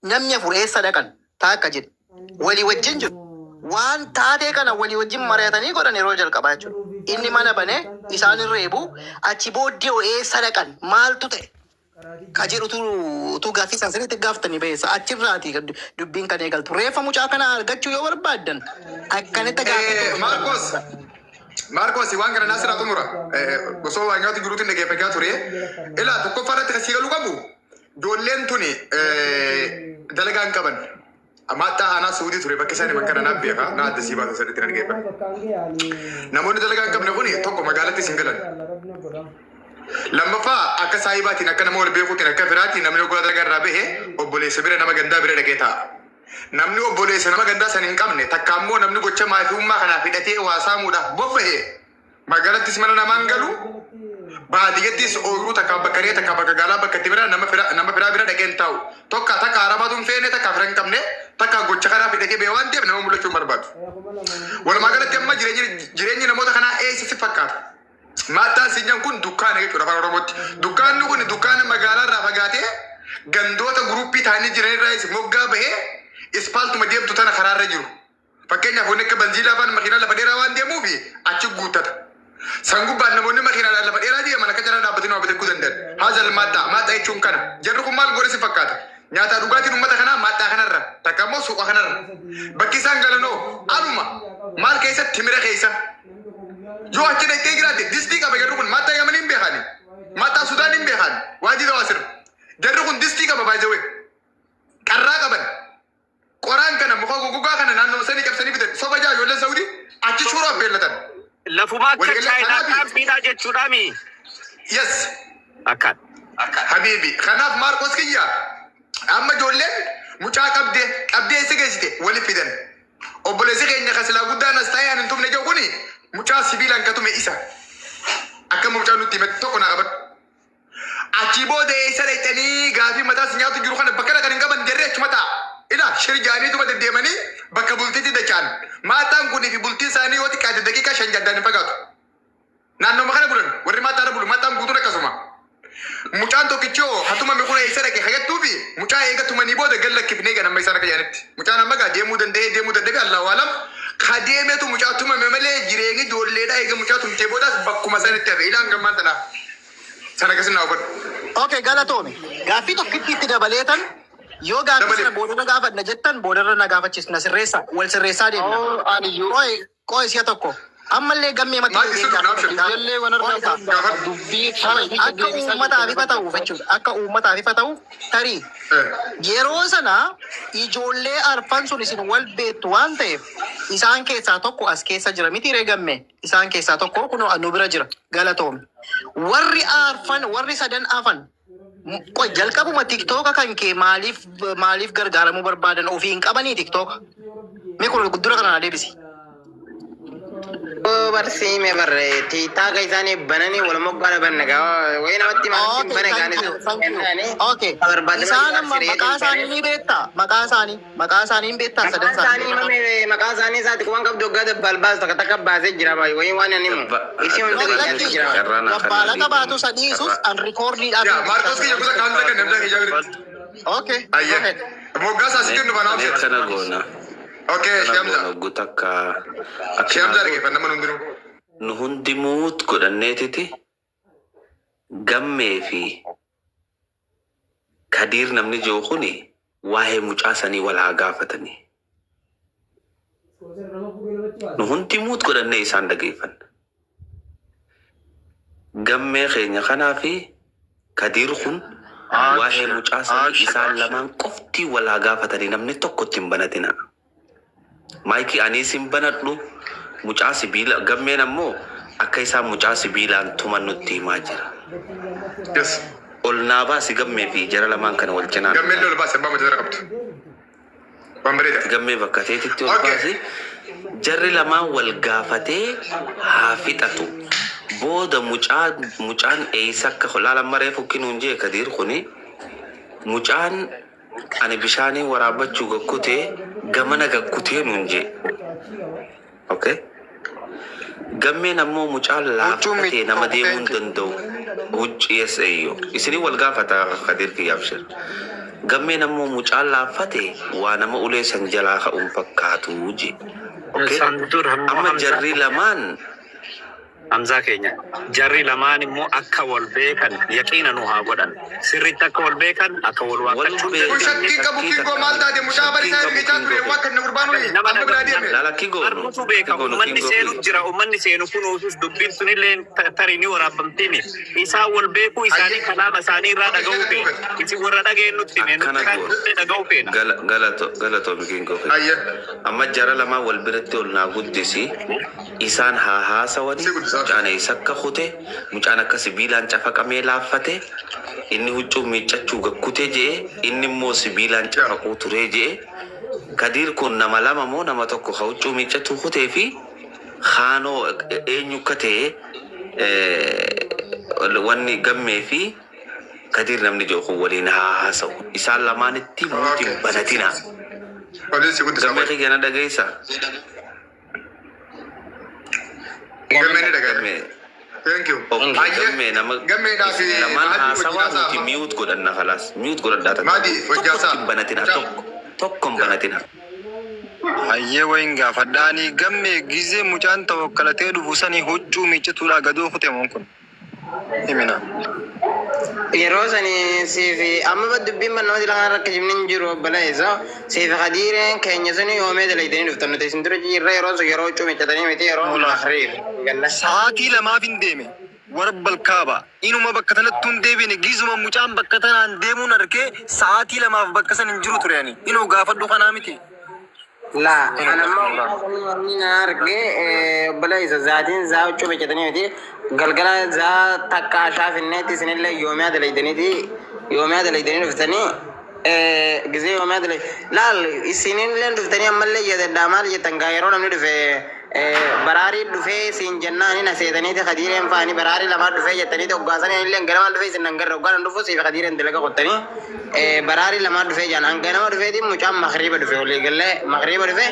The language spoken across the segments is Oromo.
namni afur eessa dhaqan taakka jedhe walii wajjin jiru. Waan taatee kana walii wajjin mari'atanii godhan yeroo jalqabaa jechuudha. Inni mana banee isaan reebu achi booddee eessa dhaqan maaltu ta'e ka jedhutu gaaffii isaan sirriitti gaafatanii beessa achirraati dubbiin kan eegaltu. Reeffa mucaa kana argachuu yoo barbaaddan akkanitti gaafatu. Marcos waan kana nasira tumura gosoo waan nyaatu jiruutiin dhageeffachaa ture. Ilaa tokkoffaa irratti kasii galuu qabu ijoolleen tuni dalagaan qaban. Amata anak Saudi ture bakka isaan makana nabbi ka na adda sibaata sadiitti dhageeffa. Namoonni dalagaan qabne kuni tokko magaalatti singalan. Lammaffaa akka saayibaatiin akka nama wal beekuutiin akka firaatiin namni ogola dalagaa irraa bahe obboleessa bira nama gandaa bira dhaqee taa'a. Namni obboleessa nama gandaa san hin qabne takka ammoo namni gocha maafiummaa kanaaf hidhatee waasamuudhaaf bobba'e magaalattis mana namaan galu baadiyyaattis ooyiruu takka bakka reeta takka bakka gaalaa bakka itti bira nama firaa bira dhaqeen taa'u tokko takka arabatuun feene takka fira hin qabne takka gocha kanaaf hidhatee bee waan deemne nama mul'achuu barbaadu. Walumaa galatti amma jireenyi namoota kanaa eessa si fakkaata? Maataan sinyan kun dukkaana jechuudha afaan Oromootti. Dukkaanni kun dukkaana magaalaa irraa fagaatee gandoota guruppii ta'anii jiran irraa moggaa bahee ispaaltuma deemtu tana karaarra jiru. Fakkeenyaaf wanni akka banziilaa afaan makiinaa lafa dheeraa waan deemuuf achi guuttata. Sangubbaan namoonni makiinaa lafa dheeraa deeman akka jara dhaabbatanii waa bituu danda'an. Haazal maaxaa jechuun kana. Jarri kun maal godhe si fakkaata? Nyaata dhugaatiin uummata kanaa maaxaa kanarra takka immoo suuqa kanarra. Bakki isaan galanoo aluma maal keessa timira keessa. Yoo achi dhaqee jiraate distii qaba jarri kun maaxaa Yaman hin beekani. Maaxaa Sudaan hin beekani. Waajjira waasir. Jarri kun distii qaba baay'ee. Qarraa qaban. Qoraan kana muka gogaa kana naannoo sanii qabsanii bitan soba jaa ijoolleen Saudi achi suuraa beellatan. Lafuma akka Chaayinaa qaabbiidha jechuudhaami. Yes. Akkaan. Habiibi kanaaf Maarqos kiyya amma ijoolleen mucaa qabdee si geessite waliif fidan. Obboleessi keenya kasilaa guddaan as taa'ee ani hin tumne jiru kuni mucaa sibiilaan katume isa. Akka mucaa nutti himate tokko naa qabadhu. Achi booda eessa dhaqxanii gaafii mataas nyaatu jiru kana bakka dhaqan hin qaban jarree achuma ta'a. Ila shirjaanii tuma deddeemanii bakka bultiitti dachaan. Maataan kunii fi bultiin isaanii yoo xiqqaate daqiiqaa 5 jaddaan hin fagaatu. Naannoo makana bulan warri maataan bulu maataan guutuun akkasuma. Mucaan tokkichoo hatuma mikuna eessa dhaqe hagattuu fi mucaa eegatumanii booda gallakkifnee ganamma isaan akka jaanitti. Mucaan amma gaa deemuu danda'e Allah waalam ka deemetu mucaa tumame malee jireenyi ijoolleedha eega mucaa tumtee boodaas bakkuma sanitti hafe ilaan gammaan tanaa. Sana akkasii naa hubadhu. Okay, galatoome. Gaaffii tokkitti itti dabaleetan yoo gaaffii sana boodarra gaafanna jettan boodarra na gaafachiisna sirreessa wal sirreessaa deemna. Qoy siya tokko. Ammallee gammee mataa ijoollee wanarraa dubbii akka uummataaf ifa ta'uuf jechuudha. Akka uummataaf ifa ta'uuf tarii yeroo sana ijoollee arfan sun isin wal beektu waan ta'eef isaan keessaa tokko as keessa jira miti reegamme isaan keessaa tokko kun nu bira jira galatoome. Warri sadan afan qoy jalqabuma tiktooka kan kee maaliif gargaaramuu barbaadan ofii hin qabanii tiktooka. Mee kun guddura kanaan deebisi. Barsi me barre tita ga isani banani wala mogara bannaga wayna watti ma bane gani okay isana makasani ni betta makasani betta sadan sani makasani saati ko ngab dogga de balbas taka baase jira bay way wana nimu isi on daga jira bala ka batu sadisus an recorded ya Marcos ki yakuza kanza kan namda hijab okay ayya mogasa sikin bana kana gona okay shamza gutakka shamza rege fanna manundiru nu hundimuut godhanneetiti gammee fi Kadiir namni jiru kuni waa'ee mucaa sanii wal haa gaafatanii. Nu hundimuut godhannee isaan dhageeffanna. Gammee keenya kanaa fi Kadiir kun waa'ee mucaa sanii isaan lamaan qofti wal haa gaafatanii namni tokko ittiin banatina. Maayikii anis hin banadhu. Mucaa sibiila gammeen ammoo akka isaan mucaa sibiilaan tuman nutti himaa jira. yes Ol naa baasi gammee fi jara lamaan kana wal cinaan. gammee lol baase baama jara qabtu bambareeda Gammee bakka teetitti ol baasi jarri lamaan wal gaafatee haa fixatu. Booda mucaan eessa akka laala maree fukkinuun jee Kadiir kuni mucaan ani bishaanii waraabachuu gakkutee gamana gakkutee nuun jee. Okay. Gammeen ammoo mucaan laafatee nama deemuu danda'u huccii eessayyo isinii wal gaafata Kadiir kiyyaaf shir gammee nammoo mucaan laaffate waa nama ulee san jalaa ka'uun fakkaatu je. Amma jarri lamaan Hamza keenya jarri lamaan immoo akka wal beekan yaqiina nu haa godhan sirriitti akka wal beekan akka wal waaqachuu kun shakkii qabu kinkoo maal taate mucaa barisaa hirmitaa ture waan kan gurbaanu amma biraa deeme armutu beeka ummanni seenu jira ummanni seenu kunuusus dubbiin sunillee tarii ni waraabamtini isaan wal beekuu isaanii kalaama isaanii irraa dhaga'uu feena isin warra dhageennutti nutti dhaga'uu feena galatoo mikinkoo amma jara lamaa wal biratti ol naa guddisi isaan haa haasawani mucaan eessakka kute mucaan akka sibiilaan cafaqamee laaffate inni huccuu miiccachuu gakkute jee inni immoo sibiilaan cafaquu turee jee Kadir kun nama lama moo nama tokko ka huccuu miiccachuu kutee fi haanoo eenyu akka ta'e wanni gammee fi Kadir namni jooku waliin haa haasa'u isaan lamaanitti muutiin banatina gammee kiyana dhageessa Thank you. Gammee nama lamaan haasawaa nuti mute godhanna kalaas mute godhadhaa Maadi wajjaasaa banatina tokkon banatina. Hayyee wayin gaafadhaanii gammee gizee mucaan tawakkalatee dhufu sanii huccuu miiccituudha gadoo kute moon kun himina. Yeroo sanii siifi amma dubbiin barnooti lamaan rakka jimnin jiru balaisa siifi Kadiireen keenya suni yoomee dalaydanii dhuftan nuti isin dura jirra yeroo sun yeroo huccuu miiccatanii miti yeroo mahriib sa'aatii lamaaf hin deeme warra balkaaba inuma bakka tanatti hin deebine gizuma mucaan bakka tanaan deemuun argee sa'aatii lamaaf bakka san hin jiru tureyani inuu gaafadhu kanaa miti. La, anamma ni arge balaisa zaatiin zaa huccuu miiccatanii miti galgala zaa takka ashaafinneetti isinillee yoomee dalaydanii dhuftanii gizee yoomee dalaydanii laal isinillee dhuftanii ammallee jedhadhaa maal jettan gaa yeroo namni dhufe baraarii dhufee siin jennaan na seetaniiti Kadiireen faanii baraarii lamaa dhufee jettaniiti hoggaasanii illee ganamaan dhufee isin nangarra hoggaan dhufu siifi Kadiireen dalaga qottanii baraarii lamaa dhufee jaan hanganama dhufeetiin mucaan makriiba dhufe walii gallee makriiba dhufe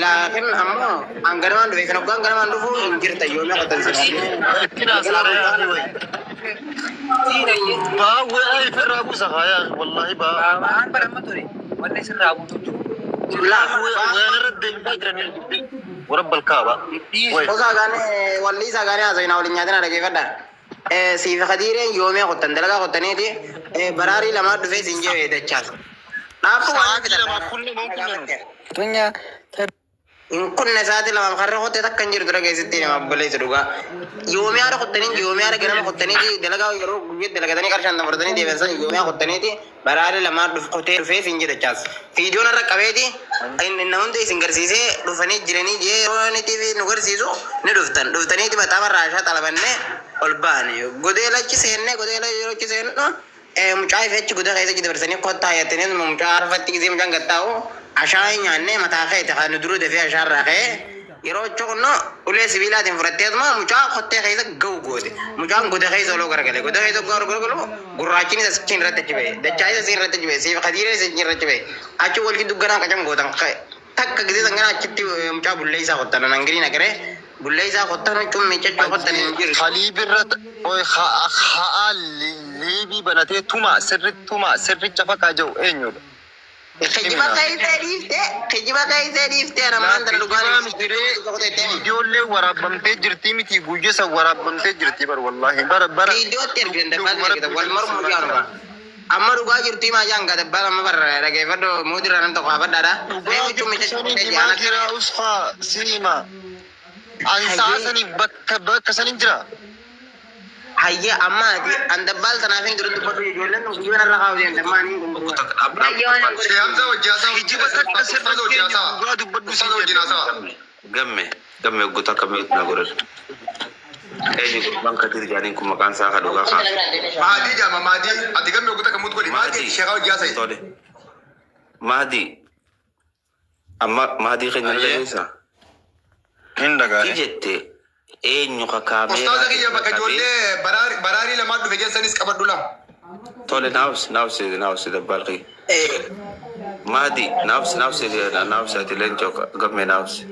laakiin ammoo hanganamaan dhufe kan hoggaan ganamaan dhufu hin jirta yoomee qottan Baawwee ay firraa buusa haayaa wallaahi baa. Waan baramatore wanni sirraa buutu warra balkaaba. Walli isaa gaanii haasawinaa waliin nyaatina dhageeffadha. Siifi Kadiireen yoomee qottan dalagaa qottaniiti baraarii lamaa dhufee siin jee dachaas. Dhaabbu waan in kunne saati lama karra qotte takkan jirtu dhageessitti nama obboleessu dhugaa. Yoomee haadha qottanii yoomee haadha ganama qottaniiti dalagaa yeroo guyyaa dalagatanii qarshaan dabartanii deebisan yoomee qottaniiti baraarii lamaa qotee dhufee siin jee dachaas. Fiidiyoon irra qabeeti inni hundi isin garsiisee dhufanii jiranii jee yeroo inni TV nu garsiisu ni dhuftaniiti maxaafa raashaa xalabannee ol baane godee lachi seenne godee lachi seennu mucaa ifeechi godee keessa dabarsanii kottaa yattanii mucaa arfatti gisee mucaan gattaa'u ashaa nyaannee mataa keessa kan duru dafee ashaa irraa ka'ee yeroo chokonno ulee sibiilaatiin fudhatteetuma mucaa kottee keessa ga'u goote mucaan godee keessa oloo garagale godee keessa garagalu gurraachiin isa siin irratti achi ba'e dachaa isa siin irratti achi ba'e siifi Kadiireen isa siin irratti ba'e achi walki dugganaa qacam gootan takka gisee sanganaa achitti mucaa bullee isaa qottan nangiriin agaree bullee isaa qottan huccuu miiccachuu qottan hin jiru. Halii birra haa liibii banatee tuma sirricha fakkaa jiru eenyudha. Kijiba kaisee dhiiftee namaan dhala dhugaan ijoollee waraabamtee jirtii miti guyyeessa waraabamtee jirtii bar wallaahi bara iddootti ergan dabbaa wal mormu jaanuma amma dhugaa jirtii maa jaan ga dabbaa amma bar dhageeffadho muudirraa nan tokko hafadhaadha huccuu miiccachuu jaana jira usfaa sinima ansaasanii bakka sanin jira. Hayya amma andabbal tanaafin durun dubbatu ijoolleen guyyoo narra kaa'u deemte maanii gumbuudha. Siyaamsa wajjaasaa Kijiba takka sirna wajjaasaa dhugaa dubbadhu uffata wajjin haasawa. Gamme guutaa kamiitu na godhatu. Eenyu gubbaan Kadir jaaniin kun maqaan isaa kadhugaa kaa. Maadii jaama maadii ati gamme guutaa kamuutu godhi maadii sheekaa wajjaasaa. Tole. Maadii keenya dhageessaa. Hin dhagaa'e. Jette eenyu kakaamee. Ustaaza kiyya bakka ijoollee baraarii lamaa dhufe keessanis qabadhu lama. Tole naawusi dabbalqii. Maadii naawusi ati leencoo gammee naawusi.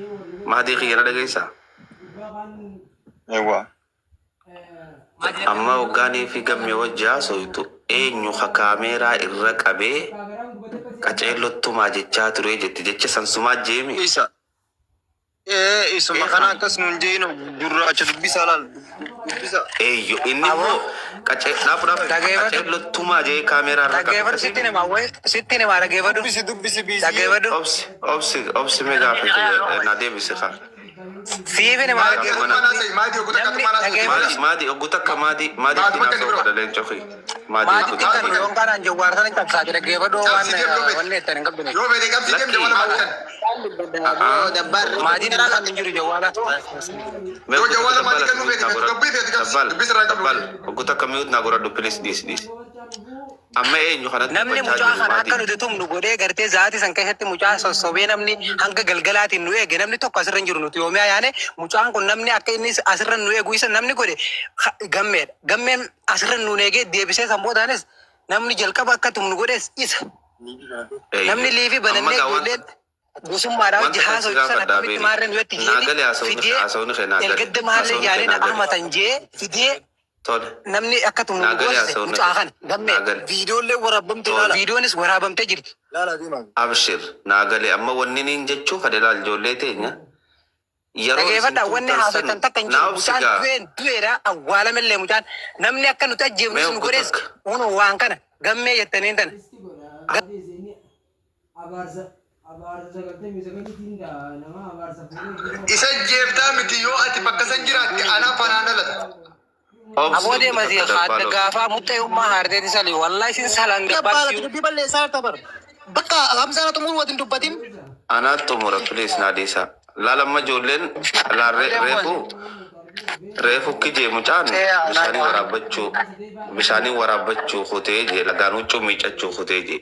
Maadii kiyya na dhageessaa. Eewwa. Amma hoggaanii fi gammee wajjaa soitu eenyu ka kaameeraa irra qabee qaceellottuma jechaa ture jetti jecha sansumaa jeemi. Isa. Isuma kana akkas nuun jeenu gurraacha dubbisa laal. Dubbisa. Eeyyo inni immoo qaceellottuma jee kaameeraa irra Dhaggeeffadhu sitti namaa wayi sitti namaa dhaggeeffadhu. Dubbisi biisi. Dhaggeeffadhu. obsi mee gaafate na deebise kaa. Siifi namaa dhaggeeffadhu. Maadi ogguta akka maadi dinaa soo godhaleen coki. Maatii kan yoon kanaan jawwaar sana cabsaati dhaggeeffadhu wanni ittiin hin qabdine. Yoo beekee qabsi deemte wala maatan. Maatiin irraa kan hin jiru jawwaala. Yoo jawwaala maatii kan nu beekte dubbii feeti qabsi dubbisa irraa qabdu. Ogguta akka mi'uut naa godhadhu pilis dhiis. Amma eenyu kanatti Namni mucaa kana akka nuti tumnu godhee gartee zaati san keessatti mucaa sossobee namni hanga galgalaatiin nu eege namni tokko asirra hin jiru nuti yoomii ayaane mucaan kun namni akka inni asirra nu eegu isa namni godhe gammeedha. Gammeen asirra nu eegee deebisee sambootaanis namni jalqaba akka tumnu godhees isa. Namni liifii banannee ijoolleen gosummaadhaa hojii haasoo ibsan akkamitti maarreen yoo itti fidee ergadda maallee yaaliin ahmatan jee fidee namni akka tumnu goose mucaa kana gammee viidiyoollee waraabamte laala viidiyoonis waraabamtee jirti. Abshir naagalee amma wanni niin jechuu kadelaal ijoollee teenya. Dhaggeeffadhaa wanni haasoftan takka hin jiru mucaan du'eedha awwaalamallee mucaan namni akka nuti ajjeefnu sun godhees unu waan kana gammee jettaniin tana. Isa jeeftaa miti yoo ati bakka san jiraatti anaa fanaan dhalata. Aboodee masii haadda gaafaa muxxee ummaa haarteeti sali wallahi sin salaan gabbaatti. Dubbii balleessaa tabar. Bakka hamsaana xumuru watin dubbatin. Anaat xumura please naadiisa. Laalamma ijoolleen reefu kijee mucaan bishaanii waraabbachuu kutee jee lagaan huccuu miicachuu kutee jee.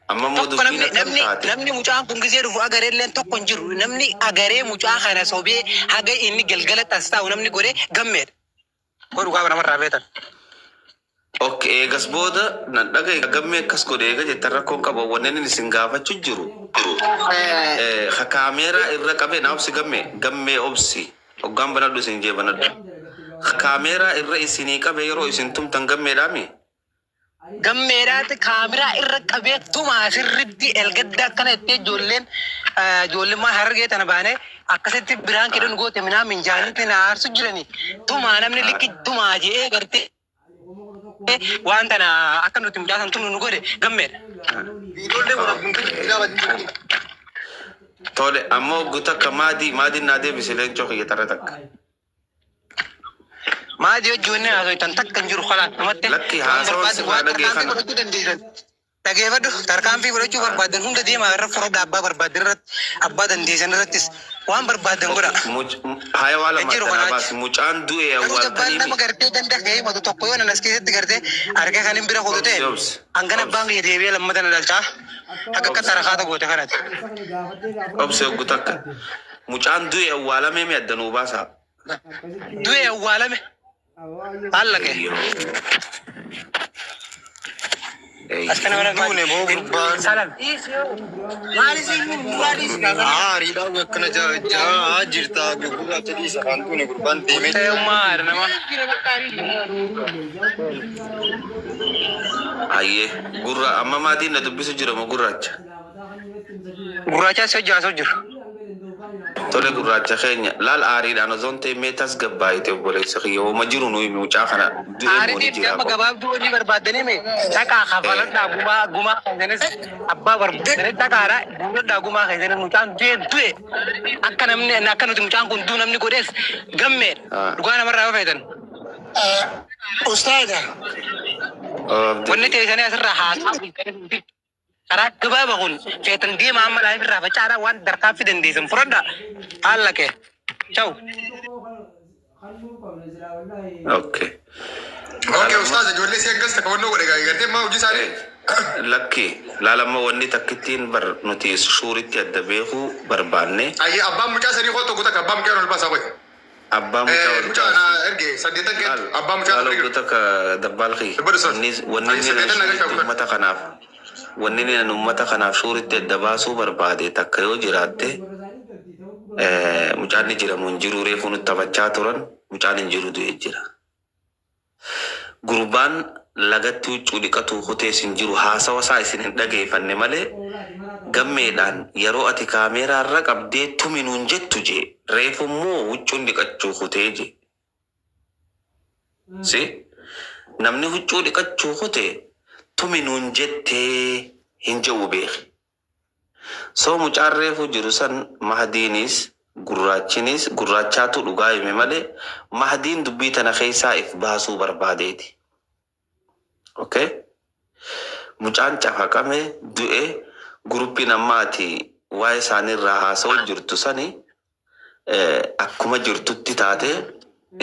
Amma immoo dubbiin akkam taate. Namni mucaan kun gisee dhufu agareelleen tokko hin jiru. Namni agaree mucaa kana sobee haga inni galgalatti as taa'u namni godhee gammeedha. Godhu gaafa namarraa beetan. Okay, eegas booda nan dhagaye gammee akkas godhe eega jettan rakkoon qaba wanneen isin gaafachuu jiru. Ha kaameeraa irra qabee na obsi gammee obsi hoggaan banadhu isin jee banadhu. Ha kaameeraa irra isinii qabee yeroo isin tumtan gammeedhaami. Gammeedhaati kaameraa irra qabee tuma asirritti elgadda akkana ittee ijoolleen maa hargee tana baanee akkasitti biraan kedhan goote minaa minjaanitti na aarsu jirani. Tuma namni likki tuma jee gartee waan tana akka nuti mucaasan tumnu nu godhe gammeedha. Tole ammoo guutuu akka maadiin naa deebise leencoo kiyya tarra takka. Maadii wajjin haasoftan takka hin jiru kalaan namatti. Lakki haasawwan sirraa dhagee kana. Dhaggeeffadhu tarkaanfii fudhachuu barbaadan hunda deemaa irra fudhadha abbaa barbaadan irratti abbaa dandeessan irrattis waan barbaadan godha. Haya waa lama tanaa baasi mucaan du'e awwaaltanii. Nama gartee ganda gahee matu tokko yoo nanas keessatti gartee argaa kan hin bira kutu ta'e hangana abbaan kiyya deebi'ee lammatan dhalchaa akka akka tarakaata goote kanati. Obsi oggu takka mucaan du'e awwaalame mi addanuu baasa. Du'e awwaalame. Haala kee. Askana mana Duune moo gurbaan. Salam. Aariidhaan akkana jaa jirta gurgurtaa dhiisa kan duune gurbaan deemee. Umar nama. Hayyee gurra amma maatiin na dubbisu jira moo gurraacha. Gurraacha si hojjaa jiru. Tole gurraacha keenya laal aariidhaan osoon ta'e meetas gabbaayite obboleessa kiyya hooma jiru nuyi mucaa kana Aariin gama gabaabduu hojii barbaadanii mee dhaqaa kafaladhaa gumaa keessaniis abbaa barbaadanii dhaqaadhaa guuradhaa gumaa keessaniis mucaan du'e akka namni akka nuti mucaan kun duu namni godhees gammeedha dhugaa namarraa fayyadamu. Ustaada. Wanni teessanii asirraa haasaa karaa gabaabaa kun feetan deemaa amma laayif irraa facaadhaa waan darkaaffii dandeessan fudhadhaa haala kee. Ciao. Okay. Okay, ustaz, ijoollee si eeggas takawannoo godhe gaa'ee gartee maa hojii isaanii. Lakki laalamma wanni takkittiin bar nuti suuritti adda beekuu barbaanne. Ayyee abbaan mucaa sanii koo tokko takka abbaa mucaa ol baasaa qote. Abbaa mucaa Mucaa na erge saddeetan geetu abbaa mucaa ol Laaloo takka dabbaalki. Wanni ni uummata kanaaf suuritti adda baasuu barbaade takka yoo jiraatte mucaan ni jira mun jiru reefu nutti taphachaa turan mucaan hin jiru du'e jira. Gurbaan lagatti huccuu dhiqatu kutee isin jiru haasawa isaa isin hin dhageeffanne malee gammeedhaan yeroo ati kaameeraa irra qabdee tuminuun jettu jee reefummoo huccuun dhiqachuu kutee jee. Si namni huccuu dhiqachuu kutee tuminuun jettee hin jedhu beeki. So mucaan reefu jiru san Mahdiinis gurraachinis gurraachaatu dhugaa hime malee Mahdiin dubbii tana keessaa if baasuu barbaadeeti. Okay? Mucaan cafaqame du'e guruppiin ammaati waa'ee isaaniirraa haasa'u jirtu sani akkuma jirtutti taate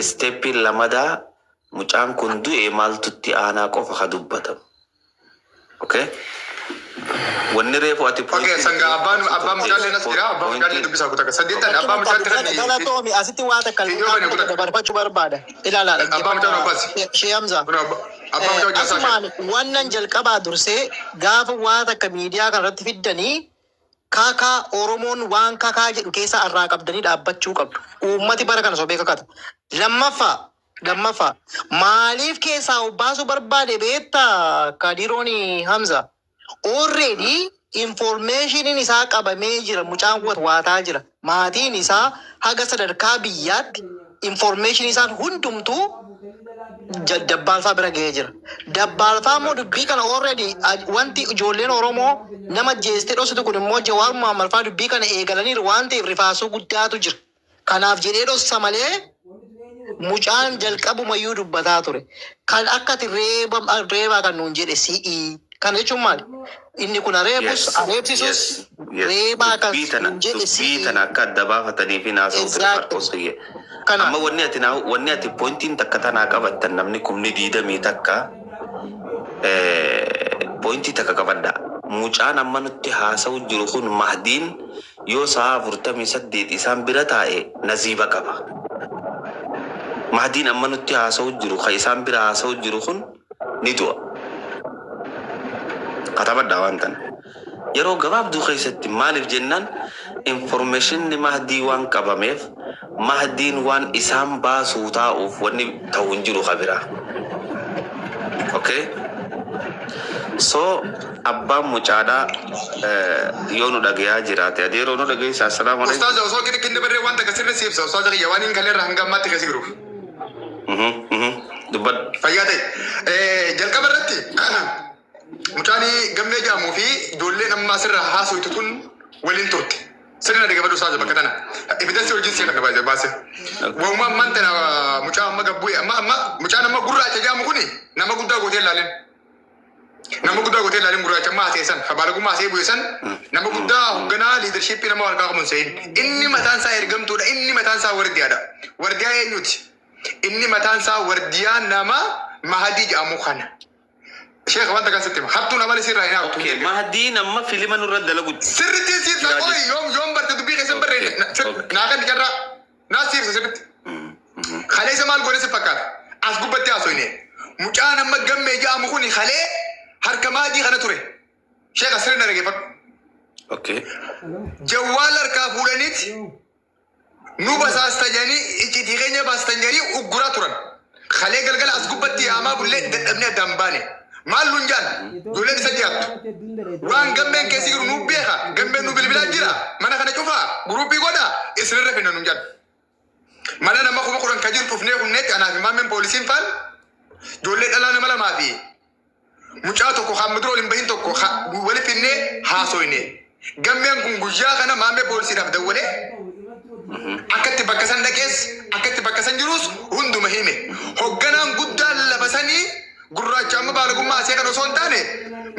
isteeppiin lamadaa mucaan kun du'e maaltutti aanaa qofa ka dubbatamu. Okay? Wanni reefu ati Okay, sanga abbaan mucaallee nas jira, abbaan mucaallee dubbisaa kutaa kan saddeettan abbaan mucaallee kan Galatoomi asitti waa takka dabarfachuu barbaada. Ilaala abbaan mucaallee obbaas. Shee Hamzaa. Abbaan mucaallee jaasaa Asumaan wannan jalqabaa dursee gaafa waa takka miidiyaa kanarratti fiddanii kakaa Oromoon waan kakaa jedhu keessa irraa qabdanii dhaabbachuu qabdu. Uummati bara kana sobee kakata. Lammaffaa maaliif keessaa obbaasuu barbaade beektaa Kadirooni Hamza? Already information isaa qabamee jira. Mucaan waataa jira. Maatiin isaa haga sadarkaa biyyaatti information isaan hundumtuu dabbaalfaa bira ga'ee jira. Dabbaalfaa immoo dubbii kana already wanti ijoolleen Oromoo nama jeestee dhoksitu kun immoo Jawaar Mohaammed faa dubbii kana eegalaniiru waan ta'eef rifaasuu guddaatu jira. Kanaaf jedhee dhossa malee mucaan jalqabumayyuu dubbataa ture. Kan akkati reebaa kan nuun jedhe si'i. Kan jechuun maali? Inni kun areebsisus reebaa kan nuun jedhe si'i. Dubbii tana akka adda baafatanii fi naasa'u amma wanni ati pointiin takka tanaa qabattan namni kumni diidamii takka pointii takka qabadda. Mucaan amma nutti haasa'u jiru kun Mahdiin yoo sa'a 48 isaan bira taa'e naziiba qaba. Mahdiin amma nutti haasa'u jiru ka isaan bira haasa'u jiru kun ni du'a. Katabaddaa waan tan. Yeroo gabaabduu keessatti maaliif jennaan informationni Mahdii waan qabameef Mahdiin waan isaan baasuu taa'uuf wanni ta'u hin jiru kabira. Okay? So abbaan mucaadhaa yoo nu dhagayaa jiraate adeeroo nu dhagayeessa assalaamu alaikum. Ustaaza osoo gidi kinni barree wanta kasirra siibsa ustaaza kiyya waan hin kalleerra hanga ammaatti kasi jiruuf. Dubbad. Fayyaa ta'e jalqaba irratti mucaanii gammee jedhamuu fi ijoolleen ammaa sirra haasawtu tun waliin turte. Sirna dhagee baduu ustaaza bakka tana. Evidensi hojii siya kan baase. Waamuma ammaan tana mucaa amma gabbu'e amma mucaan amma gurraacha jedhamu kuni nama guddaa gootee ilaaleen. Nama guddaa gootee ilaaleen gurraacha amma haasa'eessan habaalagummaa haasa'ee bu'eessan nama guddaa hoogganaa liidarshiippii nama wal qaaqamuun se'in. Inni mataan isaa ergamtuudha. Inni mataan isaa wardiyaadha. Wardiyaa eenyuti? Inni mataan isaa wardiyaa nama Mahadii jedhamu kana. Sheekh wanta kan sitti hattuu nama sirraa hin haatu. Mahdiin amma filima nurra dalagu. Sirriitti siirsa qoy yoom barte dubbii keessan barreesse naa kan jarraa naa siirsa sirriitti. Kaleessa maal godhe si fakkaata? As gubbatti haasoyne. Mucaan amma gammee jedhamu kuni kalee harka Mahadii kana ture. Sheekh sirna dhageeffadhu. Okay. Jawwaal harkaa fuudhaniiti nu basaasta jedhanii icciitii keenya baastan jedhanii ugguraa turan. Kalee galgala as gubbatti haamaa bullee dadhabnee addaan baane. Maal luun jaan ijoolleen isa dhiyaattu. Waan gammeen keessi jiru nu beeka. Gammeen nu bilbilaa jira. Mana kana cufaa guruppii godhaa isinirra finna nuun jaan. Mana nama kuma kudhan ka jiru cufnee humneetti anaaf imaameen poolisiin faan ijoollee dhalaa nama lamaa fi mucaa tokko hammadura waliin bahin tokko wali finnee haasoyne. Gammeen kun guyyaa kana maamee poolisiidhaaf dawwalee akkatti bakka san dhaqees akkatti bakka san jirus hunduma hime. Hogganaan guddaan lafa sanii gurraacha amma baalagummaa asee kan osoo hin taane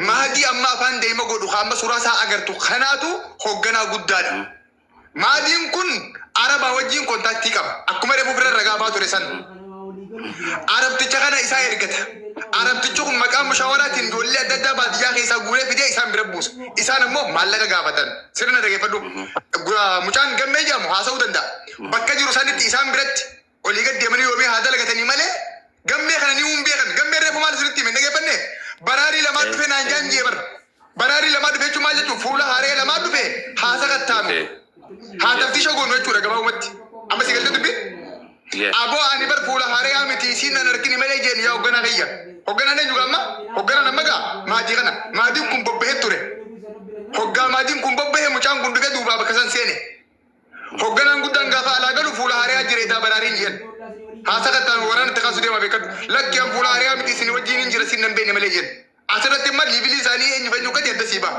Mahadii amma afaan deema godhu amma suuraa isaa agartu kanaatu hoogganaa guddaadha. Mahadiin kun Arabaa wajjin kontaaktii qaba. Akkuma reefu bira ragaa baa ture san. Arabticha kana isaa ergata. Arabtichi kun maqaan mushawaraatiin ijoollee adda addaa baadiyyaa keessaa guuree fidee isaan bira buusa. Isaan ammoo maallaqa gaafatan. Sirna dhageeffadhu. Mucaan gammee jedhamu haasa'uu danda'a. Bakka jiru sanitti isaan biratti olii gad deemanii yoomii haa dalagatanii malee gammee kana ni beekan. Gammee reefu maal sirriitti hime dhageeffanne baraarii lamaa dhufe naan jaan jee bar. Baraarii lamaa dhufe jechuun maal jechuun fuula haaree lamaa dhufe haasa kattaanu. Haa taftisha goonu jechuudha gabaabumatti. Amma si galtee dubbii? Aboo ani bar fuula haaree miti isiin nan argini malee jeen yaa hoogganaa kiyya. Hoggana ne juga amma hoggana namaga maadi kana maadi kun bobbe ture hogga maadi kun bobbe mucaan kun duge duuba bakasan seene hoggana guddan gafa ala galu fuula hariya jire da bararin yen hasa katan waran ta kasu de ma bekat lakki am fuula hariya miti sini wajin jira sinan be ne male yen asirratti mal libili sani en fanyu kadi adda siba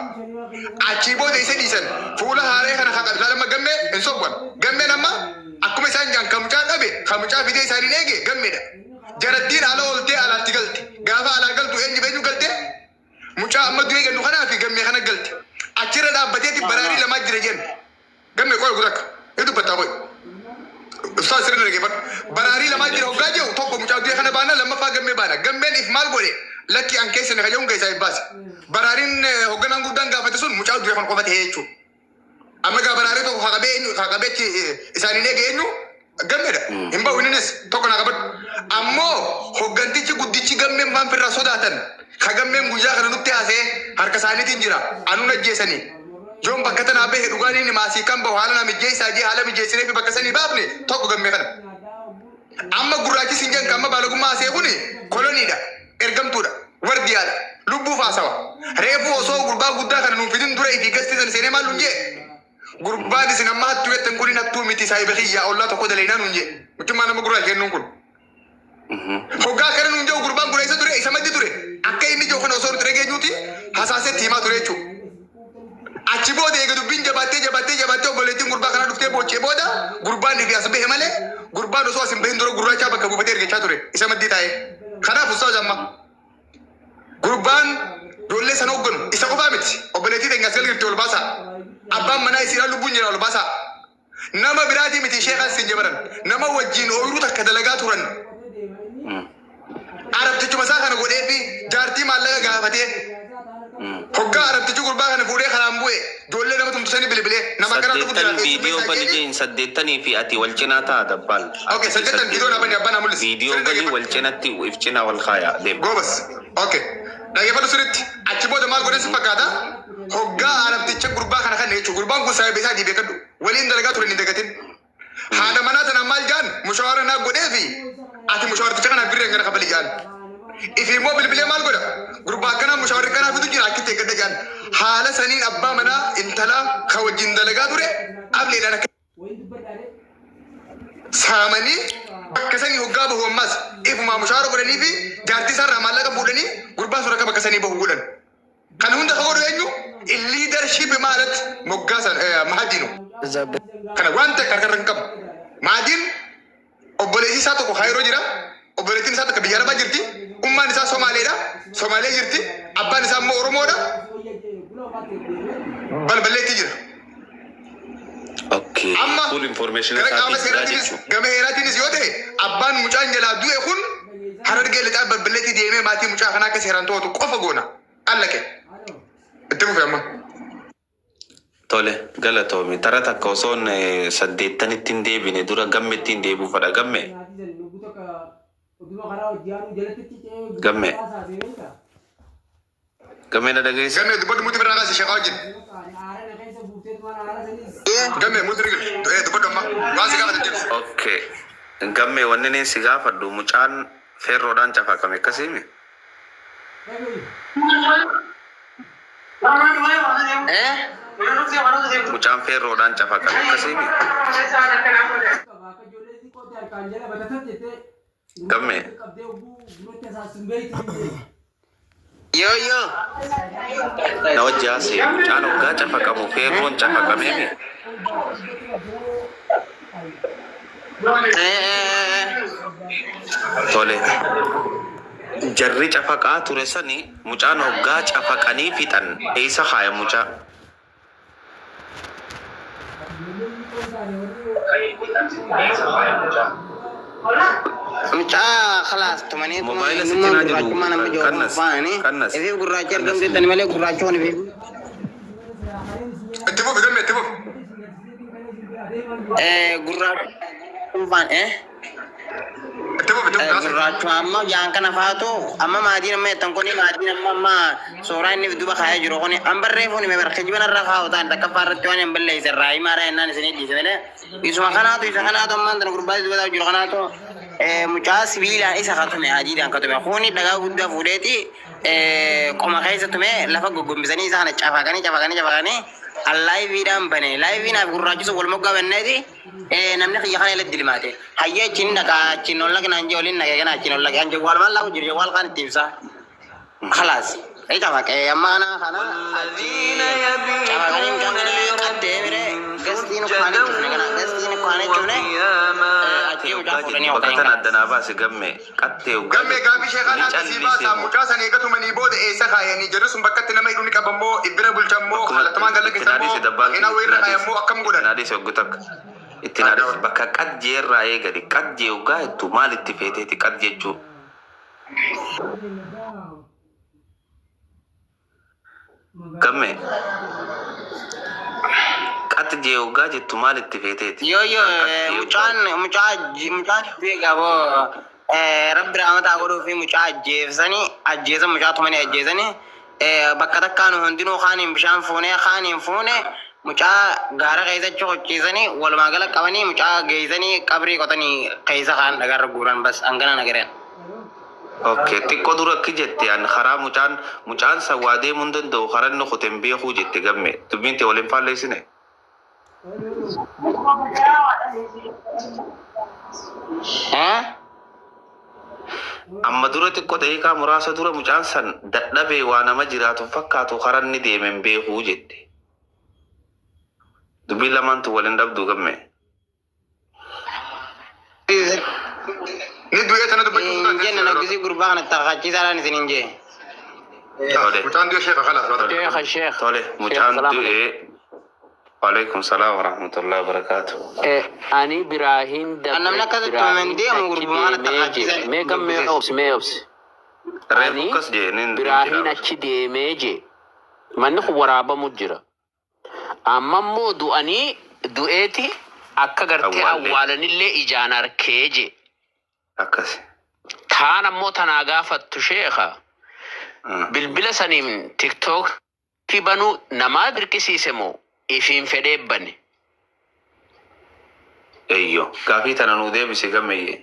achi bo de sedi san fuula hariya kana haqa dala magamme en sobwan gamme nama akkuma isan jan kamcha qabe kamcha fide sani nege gamme da jaradin ala olte ala tigalte gafa ala galtu en fanyu galte mucha amadu yega nu khana fi gamme khana galte achira da bateti barari lama jire jen gamme ko gudak edu bata boy ustaz sirne lege bat barari lama jire ogaje to ko mucha du khana bana lama fa gamme bana gamme ifmal gole laki an kayse ne kajum gaysa ibas bararin hoganan gudan gafate sun mucha du khana ko fate hechu amma ga barari to khagabe ci isani lege enyu gamme da imba winines to ko na gabat ammo hoganti ci guddici gamme man firra sodatan khagamme guja kana nutte ase harka sani tinjira anuna jesani jom bakata na be dugani ni masi kan ba wala na mi jesa je hala mi jesine fi bakasani babne to ko gamme kana amma guraji sinjan kamma balaguma ase kuni koloni da ergamtu da wardiya lubbu fasawa refu oso gurba gudda kana nu fidin dura ifi gasti tan sene malunje gurba di sinamma hatu yetten kuni nattu miti sai behiya Allah to ko dalina nunje mutum na magura kennun kun hogga kana nunje gurba gura isa dure isa maddi dure akkai ni jo kana oso dure gejuti hasase tima dure chu achi bode ga dubin jabate boleti gurba kana dufte boche boda gurba ni biasa be male gurba do so asim be ndoro gurba cha bakka bubate ge cha dure isa maddi tae kana fusa jamma gurban dolle sanogon isa ko famiti oboleti de ngasel girtol basa abba mana isira lubunya wal basa nama biradi miti sheikh sinjabaran nama wajin o yuruta kadalaga turan arab tichu masaka na godefi jarti malaga gafate hogga arab tichu gurba kana fude kharambuwe dolle nama tumtusani bilbile nama kana saddeettan video bani jeen saddeettanii fi ati wal cinaa taa dabbal okay saddeettan video na bani abana mulis video bani wal cinatti ifcina wal khaya dem gobas okay dage falu surit achi boda mal goden sifakada hogga arab tichu gurba kana kan nechu gurban ku sai besa dibe kadu walin dalaga turan indagatin hada manata na mal jan mushawara na godefi ati mushawara tichu kana birre ngana kabali jan ifi mo bilbile mal goda gurba kana mushawara kana fitu jira kitte gadda jan hala sanin abba mana intala khawjin dalaga dure able dana samani bakasani hogga bo mas ifu ma mushawara godani fi jarti sarra malaga budani gurba suraka bakasani bo gudan kan hunda khawdo enyu leadership malat mogasan mahadino kana wanta karkaran kam madin obolesi sato ko khayro jira oboleti sato ka biyara ba jirti umma ni sa somale jirti abba ni sa mo oromo da balbaleti jira okay amma full information game heratinis yote abban mucaan jala du'e kun hararge lita balbaleti deeme mati mucaa kana ka seran to qofa gona allake itemu fama tole galatoomi tara takka osoon saddeettanittiin deebine dura gammettiin deebuu fadha gamme na dhageessa game dubbatu muti birraa si shaqaa wajjin game muti rigil dubbatu amma waan si gaafatan jedhu okay gamme wanni niin si gaafadhu mucaan feerroodhaan cafaqame akkasiimi mucaan feerroodhaan cafaqame akkasiimi gamme Yo. na wajji haasee mucaan hoggaa cafaqamu feerroon cafaqameemi tole jarri cafaqaa ture sani mucaan hoggaa cafaqanii fixan eessa kaaya mucaa Mucha خلاص تمانية موبايل ستنا جدو ما نمبر جو فاني كنس إذا قرأت جرب ده تاني مالك قرأت شون في اتفق game اتفق قرأت فان اتفق قرأت أما جان كنا فاتو أما ما دين ما تنقوني ما دين أما سوران نفدو بخايا جروقوني أم بريفوني ما برخج بنا الرخاو تان تكفارت تواني أم بلي سرعي ما رأي نان سنيد دي سمنا يسمع خناتو أما تنقر بايز بدا جروقناتو mucaa sibiilaan isa katume adiidhaan katume kuni dhagaa guddaa fuudheeti qoma keessa tume lafa goggombisanii isa kana cafaqanii allaayiviidhaan bane laayiviinaaf gurraachisu wal moggaa banneeti namni xiyya kana ilatti dilmaate hayya achiin dhaqaa achiin ol laqnaan jee waliin dhaqee kana achiin ol laqee anje wal mallaaqu jiru wal kaan itti ibsa khalaas ay cafaqee amma kana cafaqanii mucaan kana qaddee mire gastiin ukkaanii cufne Bakatan addanaa baase gamme qattee gamme gaabii sheekaan akkasii baasaa mucaa san eegatumanii booda eessa kaayanii jirri sun bakkatti nama hidhuuni qabammoo ibbira bulchammoo haalatamaan galla keessammoo ina weerra kaayammoo akkam godhan. Naadis hoggutak itti naadis bakka qajjeerraa eegale qajjee hoggaa jettu maal itti feeteeti qaj jechuu. Gamme qajjee hoggaa jettu maal itti feeteeti. mucaan beekabo rabbi rahmataa godhuu fi mucaa ajjeesan mucaa tumanii ajjeesanii bakka takkaan hundinuu kaaniin bishaan kaaniin fuune mucaa gaara keessa cochiisanii walumaa gala qabanii mucaa geessanii qabrii qotanii keessa kaan dhagarra guuran bas hangana nagareen. Okay, xiqqoo dura akki jette an karaa mucaan san waa deemuu hin danda'u karaa inni qoteen beekuu jette gamme dubbiin tee waliin faalleessine. Amma dura xiqqoo daqiiqaa muraasa dura mucaan san dadhabee waa nama jiraatu fakkaatu karaa inni deemen beekuu jette. Dubbiin lamaantu waliin dhabdu gamme. Ni du'ee tana dubbachuu jenna naggisi gurbaa kana takkachiisaadhaan isin hin jee. mucaan du'ee sheekha khalaas. Sheekh. Tole mucaan du'ee. Waalaikum salam warahmatullahi wabarakatuh. Ani Birahin namni akkasii tuumen deemu gurbaa kana takkachiisan. Meeqa mee obsi. Ani Reefukas jee nin Birahin achi deemee je. Manni kun waraabamu jira. Amma immoo du'eeti akka gartee awwaalanillee ijaan arkee je. akkasi. Taan ammoo tanaa gaafattu sheekha. Bilbila saniin TikTok banuu namaa dirqisiise moo ifiin fedhee bane. Eyyo gaafii tana nuu deebise gammeyye.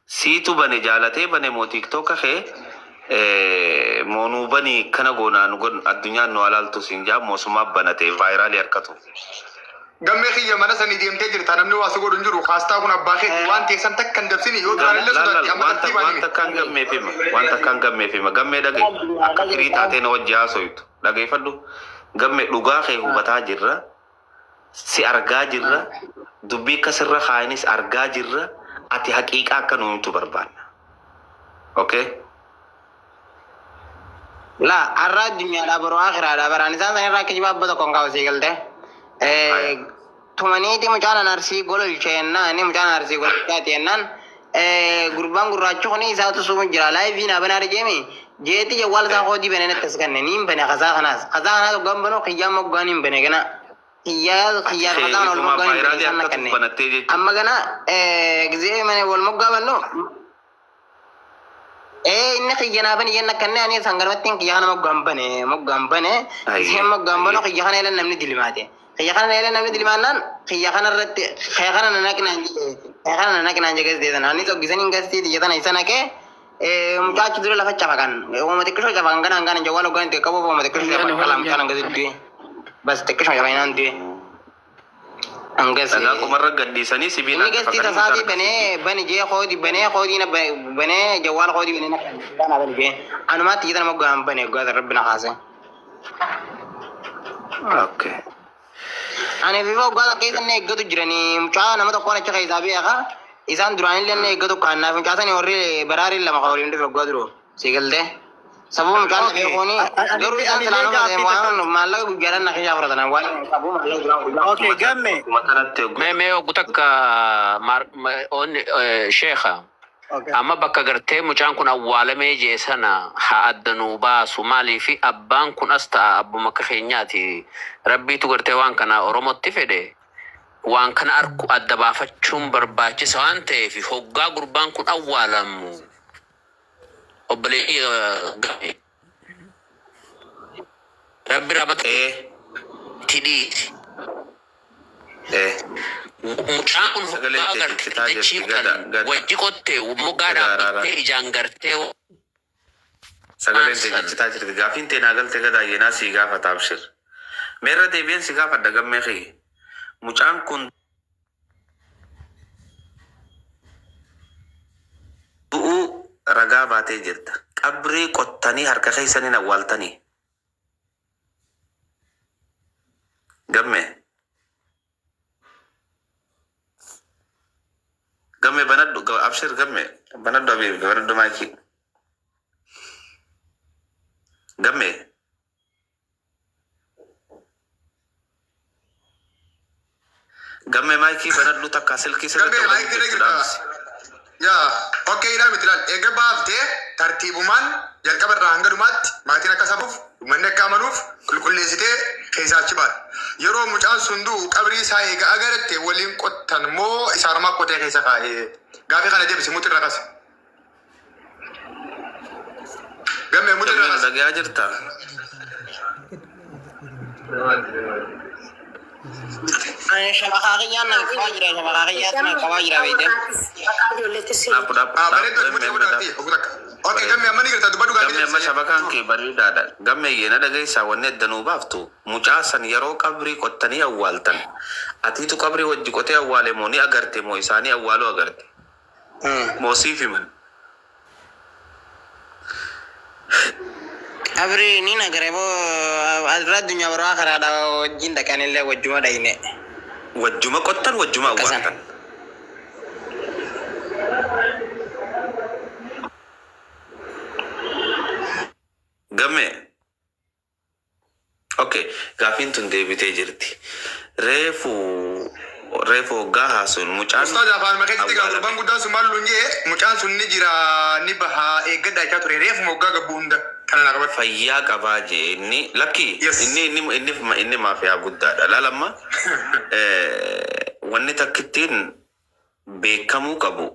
Siitu bane jaalatee bane moo TikTok moonuu bani kana goonaan gon addunyaan nu alaaltu siin jaa moosumaa banatee vaayiraalii harkatu. gammee kiyya mana sanii deemtee jirta namni waa si godhu hin jiru kaastaa kun abbaa keetti waan teessan takka hin dabsini yoo duraan illee sodaatti amma tartiibaan wanta kan gammeefima gammee dhage akka firii taatee na wajji haasoytu dhageeffadhu gammee dhugaa kee hubataa jirra si argaa jirra dubbii akkasirra kaayinis argaa jirra ati haqiiqaa akka nuumtu barbaanna. Okay? La arra addunyaadhaa baroo akiraadhaa baraan isaan sanirraa akka jibaa tokkoon kaawasii galte. Tumaniiti mucaan arsii gololchee jennaan mucaan arsii gololchaati jennaan gurbaan gurraachi kuni isaatu sumu jira laayiviin abanaa argeemi jeeti jawwaal isaa qoodii banee nattas kanne niin bane kasaa kanaas hoggaan banoo xiyyaan moggaan hin bane gana xiyyaa kasaan ol moggaan hin bane isaan nakkanne amma gana gizee mane wal moggaa banno inni xiyyanaa bane yen nakkanne ani sangarmattiin xiyyaa kana moggaan bane iseen moggaan banoo xiyya kana elan namni dilimaate. Kaya kana nila namni dilimaanaan kaya kana irratti kaya kana nanaqnaan jegas deetan ani tokkisan ingasti dijatan isana ke mucaachi dura lafa cafakan uma xiqqisho cafakan kana hangana jawwal hoggaan itti qabu uma xiqqisho cafakan kalam kana hangasi du'e bas xiqqisho cafakan du'e hangasi dhagaa kumarra gadhiisanii sibiila inni gasti tasaati bane jee qoodii na bane jawwal qoodii bane na bane jee anumaatti jedhan moggaan bane hoggaa rabbina kaase. Okay. Ani vivo gada keessa ne eeggatu jiranii mucaa nama tokkoon achi keessaa beeka isaan duraan illee ne eeggatu kaannaaf mucaa sanii warri baraarii lama kan waliin dhufe guddaa duru si galte sabuu mucaan beekuuni garuu isaan silaanuu ta'e waan maallaqa guyyaadhaan na keessaa fudhatan waan sabuu maallaqa duraan guyyaa. Okay, gamme. Mee oggutakka sheekha. Amma bakka gartee mucaan kun awwaalamee jee sana haa addanuu baasu maalii fi abbaan kun as ta'a abbuma akka keenyaati rabbiitu gartee waan kana Oromotti fedhe waan kana arku adda baafachuun barbaachisa waan ta'eef hoggaa gurbaan kun awwaalamu obboleeyyii gahe rabbi rabatee tidhiiti mucaan kun hoggaa agarte dachii kan wajji qottee moggaa dhaabbattee ijaan gartee sagaleen teechitaa jirti. Gaafiin teenaa galte gadaayyeenaa sii gaafata abshir. Meerra deebi'een si gaafadha gammee kiyya. Mucaan kun du'uu ragaa baatee jirta. Qabrii qottanii harka keessaniin awwaaltanii. Gammee. Gammee banadhu abshir gammee banadhu abiib banadhu maakii. Gammee. Gammee maakii banadhu takka silkii sirriitti Gammee maayikii dhagirta. Yaa okkee ilaa miti laal eega baaftee tartiibumaan jalqaba irraa hanga dhumaatti maatiin akka safuuf uummanni akka amanuuf qulqulleessitee keessaa achi baata. Yeroo mucaan sun du'u qabrii isaa eega agaratte waliin qottan moo isaanuma qotee keessa kaa'ee gaafii kana deebisi muti irra qasa. Gammee muti irra qasa. Dhagaa jirta. Shabakaa kiyyaan na qabaa jira. Shabakaa kiyyaatti na qabaa jira beekte. Okkee gammee amma ni galta dubbadhu Gammee amma shabakaan kee bareedaadha. Gammee yeena dhageessaa wanni eddanuu baaftu mucaa san yeroo qabrii qottanii awwaaltan. Atiitu qabrii wajji qotee awwaale moo ni agarte moo isaanii awwaaluu agarte? Moo siif himan? Qabrii ni nagare boo adra addunyaa baraa karaadha wajjin dhaqanillee wajjuma dhayne. Wajjuma qottan wajjuma awwaaltan. Gammee. Okay, gaafiin tun deebitee jirti. Reefu hoggaa haasuun mucaan Ustaad afaan makeetti gaa gurbaan guddaan sun maal lunjee mucaan sun ni jira ni bahaa eeggaddaa jechaa ture reefuma hoggaa gabbuu hunda kana na qabatu. fayyaa qabaa jee inni lakki Yes. inni maafiyaa guddaadha. Laalamma wanni takkittiin beekamuu qabu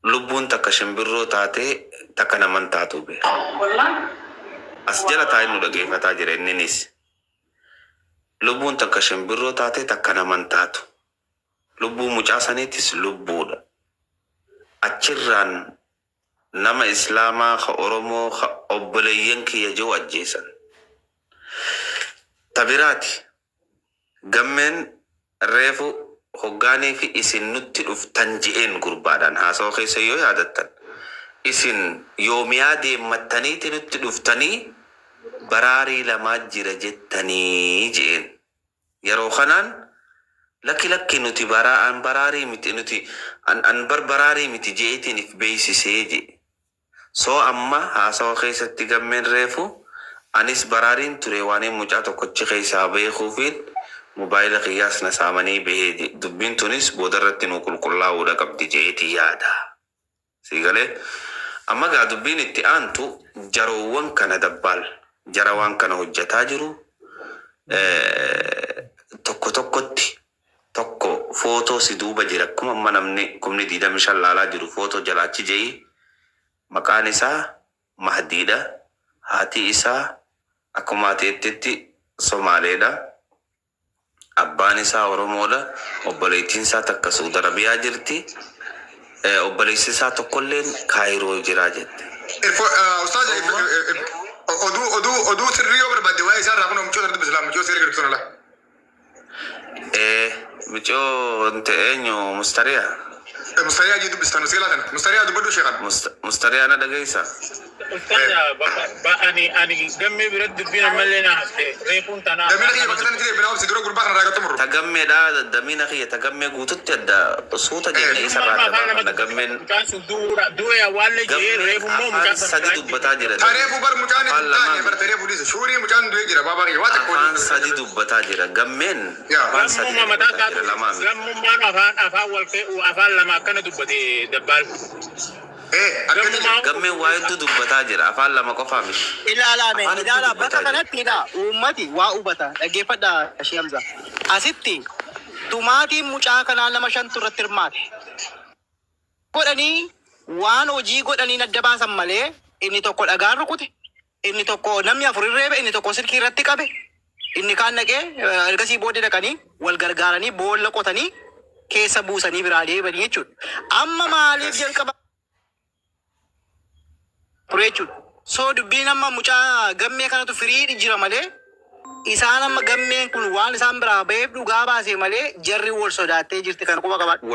lubbuun takka shimbirroo taatee takka naman taatu beeka. As jala taa'ee nu dhageeffataa jira inninis. Lubbuun takka shimbirroo taatee takka naman taatu. Lubbuu mucaa saniitis lubbuudha. Achirraan nama Islaamaa ka Oromoo ka obboleeyyan kiyya jiru ajjeesan. Tabiraati gammeen reefu hoggaanii fi isin nutti dhuftan je'een gurbaadhaan haasawaa keessa yoo yaadattan. Isin yoomiyaa deemmattaniiti nutti dhuftanii baraarii lamaa jira jettanii je'een. Yeroo kanaan lakki nuti baraarii miti nuti an baraarii miti je'etiin if beeksisee je'e. So amma haasawaa keessatti gammeen reefu anis baraariin ture waan mucaa tokkochi keessaa beekuufiin mobaayila kiyyaas na saamanii bahee dubbiin tunis boodarratti nu qulqullaa'uudha qabdi je'eetii yaada. Siigalee amma gaa dubbiin itti aantu jaroowwan kana dabbaal jara waan kana hojjetaa jiru tokkotti tokko footoo si duuba jira akkuma amma namni kumni 25 laalaa jiru footoo jalaachi je'i maqaan isaa Mahdiidha haati isaa akkuma ateettitti Somaaleedha abbaan isaa Oromoodha obboleettiin isaa takka Saudi Arabiyaa jirti obboleessi isaa tokkolleen Kaayiroo jira jette. Ustaad oduu sirrii yoo barbaadde waa'ee isaa irraa kun mucoo sirrii bisilaa mucoo sirrii garbisuu nala. Mucoo eenyu Mustariyaa. Mustariyaa jiru bistaan seelaa kana Mustariyaa dubbadhu sheekan. Mustariyaa na dhageessa. ani gammee biratti dubbiin ammallee na hafte reefuun tanaa. Damina kiyya bakka sanatti deebinaa obsi dura gurbaa kana raagattu murru. Tagammeedha damina kiyya tagammee guututti adda suuta jennee isa irraa tagammeen. Mucaan sun du'e awwaallee jee reefummoo mucaan sadi dubbataa jira. Tareefu bar mucaan itti taane bar tareefu dhiisa shuurii mucaan du'e jira baabaa kiyya waa tokko. Afaan sadi dubbataa jira gammeen. Afaan sadi dubbataa jira lamaan. gammummaan afaan wal fe'u afaan lama akkana dubbate dabbaal. Gammeen waa hedduu dubbataa jira afaan lama qofaa miti. Ilaala bakka kanatti uummati waa hubata dhaggeeffadha Sheemza. Asitti tumaatiin mucaa kanaa nama 5 irratti hirmaate. Godhanii waan hojii godhanii adda baasan malee inni tokko dhagaan rukute inni tokko namni 4 reebe inni tokko silkii irratti qabe Inni kaan dhaqee ergasii booddee dhaqanii wal gargaaranii boolla qotanii keessa buusanii biraa deebanii jechuudha. Amma maaliif jalqaba ture jechuudha. So dubbiin amma mucaa gammee kanatu firii jira malee isaan amma gammeen kun waan isaan biraa ba'eef dhugaa baasee malee jarri wal sodaattee jirti kan quba qabaadhu.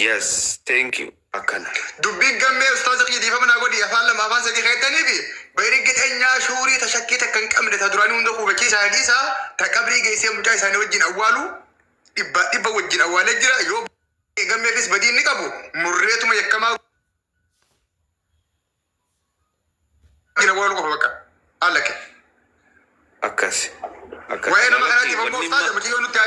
Yes, thank you. Akkana. Dubbiin gammee ustaaza qiyyiifama naa godhi afaan lama afaan sadii keettanii fi bayri gixeenyaa shuurii ta shakkii takka hin qabne ta duraanii hunda qubachiisaa isaa ta qabrii geessee mucaa isaanii wajjin awwaalu dhibba wajjin awwaalee jira yoo gammeefis badii inni qabu murreetuma yakkamaa gina awwaalu qofa bakka allake. Akkasi. Waa'ee nama kanaatiif ammoo ustaaza mucayyoo nutti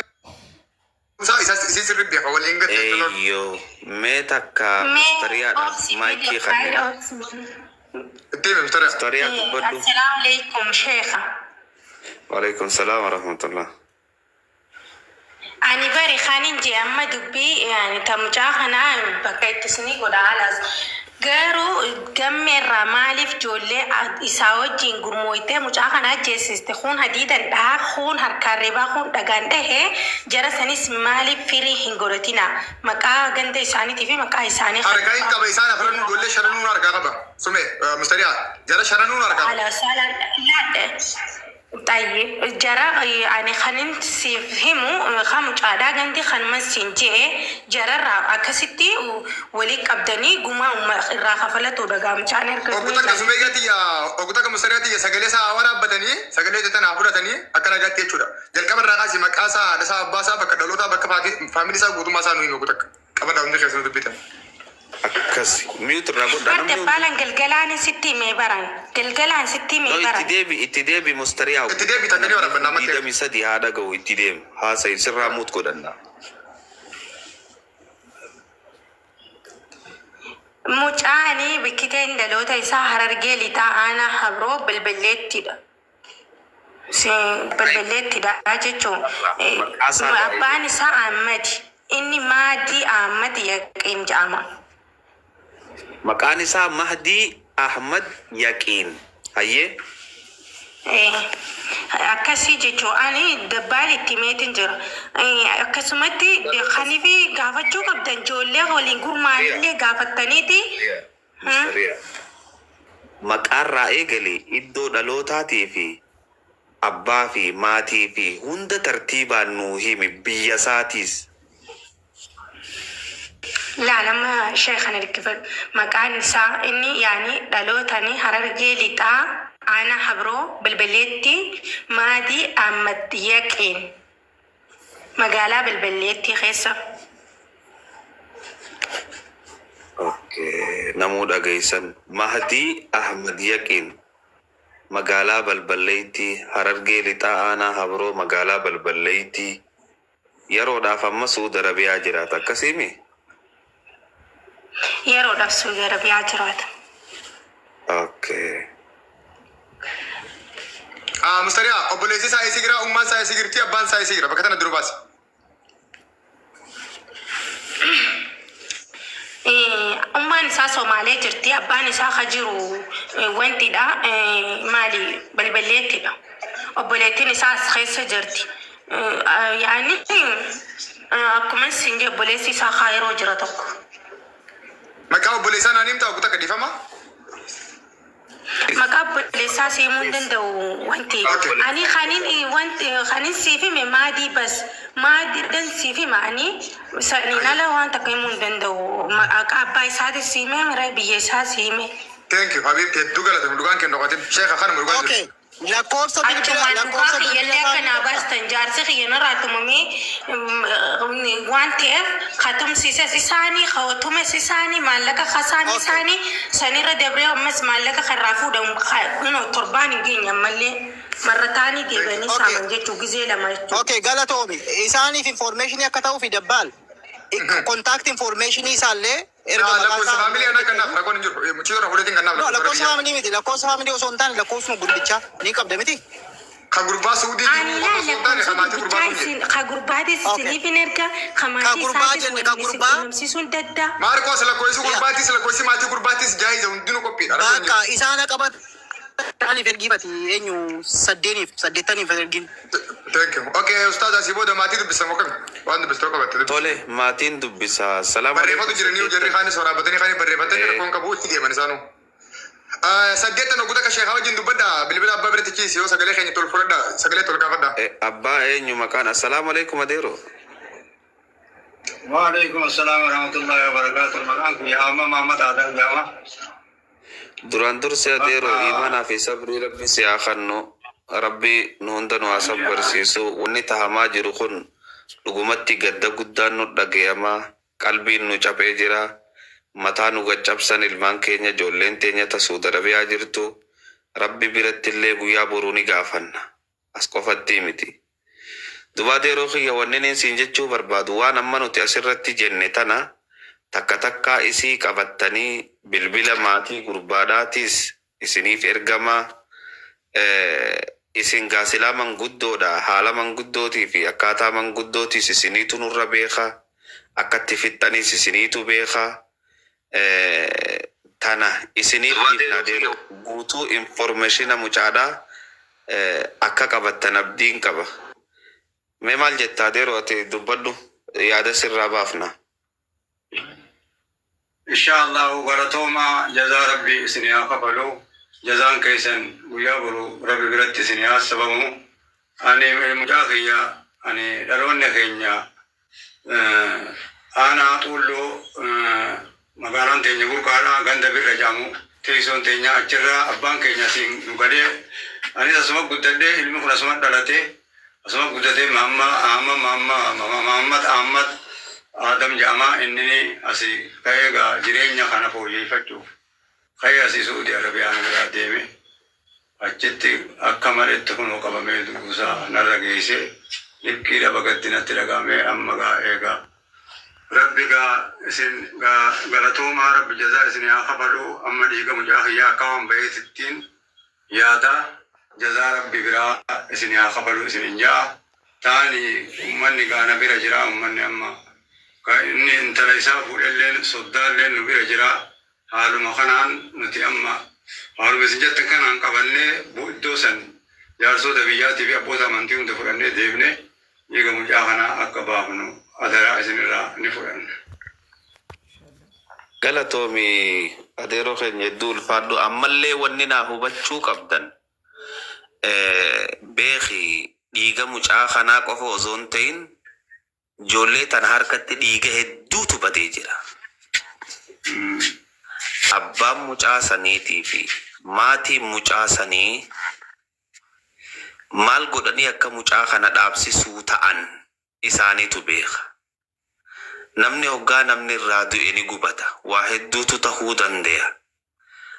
isin sirri beeka waliin gattee Eeyyoo, mee takka mistariyaadha maayikii kanneen. Deeme mistariyaa. Mistariyaa dubbadhu. Assalaamu alaikum sheekha. Waalaikum salaam wa rahmatullah. Ani bari khaanin je amma dubbii yani tamucaa kana bakka itti isinii godha halas. Garuu gammeerraa maaliif ijoollee isaa wajjin gurmooytee mucaa kana ajjeesiste kun hadiidan dhahaa kun harkaan reebaa kun dhagaan dhahee jara sanis maaliif firii hin godhatina maqaa ganda isaaniitii fi maqaa isaanii. Argaa hin qaba isaan afran ijoollee shananuun argaa qaba. Sume mustariyaa jara shananuun argaa qaba. Ala saalaan laadhe. طيب جرى يعني خلينا نفهموا خام قاعدة عندي خان مسين جاء جرى أكستي وليك أبدني جمع راح فلت ودعام شانير كذا. أقولك كسمية يا أقولك مسرية يا سجلة ساورا بدني سجلة جتنا أفرا تاني أكنا جاتي شورا جل كمان راجع مكاسا نسا باسا بكدلوتا بكفاكي فاميلي سا غوتو ماسا نوي أقولك كمان داون دخل سنو تبيتا. Akkasi. Miyuutu irraa godha. Barte balan galgalaan sitti mee baran galgalaan sitti mee baran. Itti deebi mustariyaa. Itti deebi taatanii waraabban nama ta'e. Diidamii sadii haadha ga'u itti deemu haasa'i sirraa muut godhanna. Mucaani bikkiteen dhaloota isaa Harargee lixaa aanaa Habroo Bilbileettidha. Bilbileettidha jechuun abbaan isaa Ahmadi. Inni Mahdi Ahmad Yaqiin jedhama. Maqaan isaa Mahdi Ahmad Yaqiin. Hayyee. Akkasii jechuun ani dabbaan itti meetiin jira. Akkasumatti kaniifi gaafachuu qabdan ijoollee waliin gurmaa'anillee gaafattaniiti. Maqaarraa eegalee iddoo dhalootaatii fi abbaa fi maatii fi hunda tartiibaan nuu himi biyya isaatiis. لا لما شيخنا الكفر مكان سا إني يعني دلوتني Harargee lixaa أنا حبرو بالبليتي مادي أحمد يقين مقالة بالبليتي خيسة. Okay, namuu dhagaysan Mahdi Ahmad Yaqiin magaalaa Balballeetti Harargee lixaa aanaa Habroo magaalaa Balballeetti yeroodhaaf amma Suudi Arabiyaa jiraata akkasiimi. Yeroo dhabsuu gara biyyaa jiraata. Okay. Mustariyaa obboleessi isaa isii gira ummaan isaa isii girti abbaan isaa isii gira bakka tana duruu baasi. Ummaan isaa Somaalee jirti abbaan isaa Hajiru wantidha maali Balballeettidha. Obboleettiin isaa as keessa jirti. Yaani akkuma isin jedhu obboleessi isaa Kaayiroo jira tokko. Maqaa obboleessaa naanii himtaa oguta kadhiifama? Maqaa obboleessaa siimuu hin danda'u wanti. Ani kanin siif hime maadii bas maadii dan siif hima ani saniin ala waan takka himuu hin danda'u. Maqaa abbaa isaatis siimee mira biyya isaa siimee. Thank you Habib hedduu galatame dhugaan kennu qotin sheekha kana dhugaan jiru. Lakkoofsa bilbilaa lakkoofsa bilbilaa kana bastan jaarsi xiyyeena raatumamee waan ta'eef katumsiisas isaanii hawwatumes isaanii maallaqa kasaanii isaanii sanirra dabree ammas maallaqa karraa fuudhamu torbaan hin geenye ammallee marrataanii deebanii saaman jechuu gizee lama jechuudha. Okay, galatoomi. Isaaniif informationii akka ta'uuf dabbaal. Contact informationii isaallee lakkoofsa faamilii ana kannaaf rakkoon hin jiru. Muciyoora fuudhatiin kannaaf lakkoofsa faamilii miti. Lakkoofsa faamilii osoo hin taane lakkoofsuma gurbichaa ni qabda miti. Ka gurbaa Suudii jiru osoo hin taane hamaatii gurbaa kun ka gurbaatis isiniifin erga hamaatii isaatis walumsiisuun dadda. Maarkoos lakkoofsi gurbaatis lakkoofsi maatii gurbaatis jaayiza hundinuu qophiidha. Bakka isaana qabat Ani fergifati enyu sadetani fergin. Thank you. Okay, Ustaz Asibo da mati dubbisa mo kami. Waan dubbista ko batte. Tole maatiin dubbisa. Salaam Barreeffatu jiranii jarri kaanis waraabbatanii kaanii barreeffatanii rakkoon qabu itti deeman isaanu. Saddeettan oguta ka sheekaa wajjin dubbadda bilbila abbaa biratti ciisi yoo sagalee keenya tol fudhadha sagalee tol kaafadha. Abbaa eenyu maqaan assalaamu alaikum adeero. Waalaikum assalam warahmatullahi wabarakatuh. Maqaan kiyya amma Muhammad Adam Jama. Duraan dursee adeero imaanaa fi sabrii rabbi si haa kennu. Rabbi nu hunda nu haa barsiisu. Wanni tahamaa jiru kun dhugumatti gadda guddaan nu dhagayamaa. Qalbiin nu cabee jira. Mataa nu gaccabsan ilmaan keenya ijoolleen teenya tasuu darabiyaa jirtu. Rabbi biratti illee guyyaa boruu ni gaafanna. As qofatti miti. Duba adeeroo kiyya wanneen siin jechuu barbaadu waan amma nuti asirratti jenne tana takka takkaa isii qabattanii bilbila maatii gurbaadhaatis isiniif ergamaa isin gaasilaa manguddoodha haala manguddootii fi akkaataa manguddootis isiniitu nurra beeka akkatti fixxanis isiniitu beeka tana isiniif adeeroo guutuu informeeshina mucaadhaa akka qabattan abdiin qaba. Mee maal jetta adeeroo ati dubbadhu yaada sirraa baafna. Inshallah garatooma jazaa rabbi isin haa kafalu. Jazaan keessan guyyaa boru rabbi biratti isin haa sababu. Ani mucaa kiyya ani dhaloonni keenya aanaa xuulloo magaalaan teenya burqaadhaa ganda birra jaamu teessoon teenya achirraa abbaan keenya siin nu gadee anis asuma guddadhee ilmi kun asuma dhalate asuma guddate Muhammad Ahmad Adam Jama inni asi kayega jireenya kana fooyyeffachuuf kayya asi Saudi Arabiyaa nama deeme achitti akka maletti kun qabamee duusaa narra geesse liqqiidha bagattinatti dhagahame amma gaa eegaa rabbi gaa isin gaa galatoomaa rabbi jazaa isin haa kafalu amma dhiiga mucaa kiyyaa akka waan baheetittiin yaada jazaa rabbi biraa isin haa kafalu isin hin jaa taani ummanni gaana bira jira ummanni amma inni intala isaa fuudhelleen soddaalleen nu bira jira haaluma kanaan nuti amma haaluma isin jette kanaan qabannee iddoo san jaarsota biyyaatii fi abboota amantii hunda fudhannee deebine dhiiga mucaa kanaa akka baafnu adaraa isinirraa ni fudhanna. Galatoomi adeeroo keenya hedduu ulfaadhu ammallee wanni naa hubachuu qabdan beeki dhiiga mucaa kanaa qofa osoo hin ta'in ijoollee tan harkatti dhiiga hedduutu badee jira. Abbaan mucaa saniitii fi maatiin mucaa sanii maal godhanii akka mucaa kana dhaabsisuu ta'an isaaniitu beeka. Namni hoggaa namni irraa du'e ni gubata. Waa hedduutu tahuu dandeenya.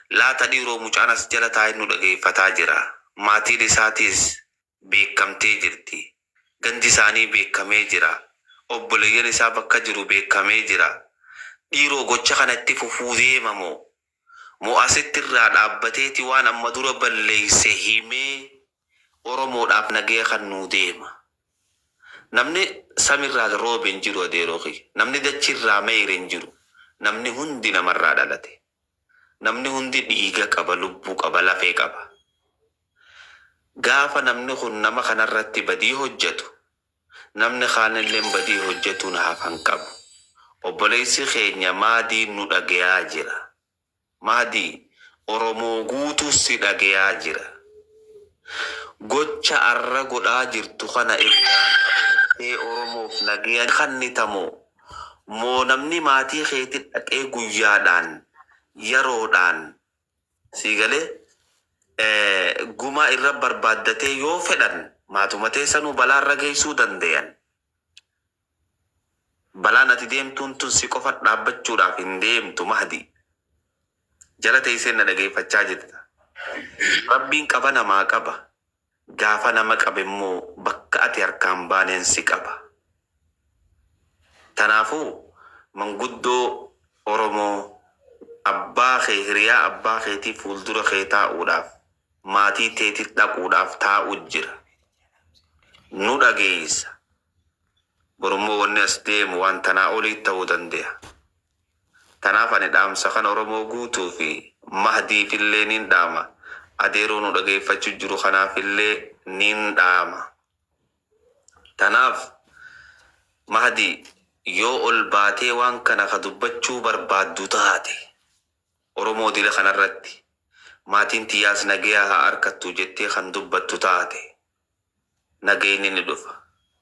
Laata dhiiroo mucaan as jala taa'ee nu dhageeffataa jira. Maatiin isaatiis beekamtee jirti. Gandi isaanii beekamee jira. Obboleeyyan isaa bakka jiru beekamee jira. Dhiiroo gocha kanatti fufuu deema moo asitti irraa dhaabbateeti waan amma dura balleeyse himee Oromoodhaaf nagee kan nuu deema. Namni samirraa roobe hin jiru adeeroo kiyya. Namni dachirraa meeyre hin jiru. Namni hundi namarraa dhalate. Namni hundi dhiiga qaba, lubbuu qaba, lafee qaba. Gaafa namni kun nama kanarratti badii hojjetu, namni kaanillee badii hojjetu na hafan qabu. Obboleessi keenya maadii nu dhagayaa jira. Maadii Oromoo guutuu si dhagayaa jira. Gocha arra godhaa jirtu kana irraa Oromoof nagayaan kannitamoo moo namni maatii keetti dhaqee guyyaadhaan yeroodhaan siigalee gumaa irra barbaaddatee yoo fedhan maatumatee sanuu balaarra geessuu dandeeyan. Balaan ati deemtuun tun si qofa dhaabbachuudhaaf hin deemtu Mahdi. Jala teessee na dhageeffachaa jirta. Rabbiin qaba namaa qaba. Gaafa nama qabe immoo bakka ati harkaan baaneen si qaba. Tanaafuu manguddoo Oromoo abbaa kee hiriyaa abbaa keetii fuuldura kee taa'uudhaaf maatii teetii dhaquudhaaf taa'u jira. Nu dhageessa. Oromoo wanni as deemu waan tanaa olii ta'uu danda'a. Tanaaf ani dhaamsa kan Oromoo guutuu fi Mahdiif illee nin dhaama. adeeroo nu dhageeffachuu jiru kanaafillee nin dhaama. Tanaaf Mahdi yoo ol baatee waan kana ka dubbachuu barbaaddu taate Oromoo dila kanarratti maatiin tiyyaas nagayaa haa harkattu jettee kan dubbattu taate nagayni ni dhufa.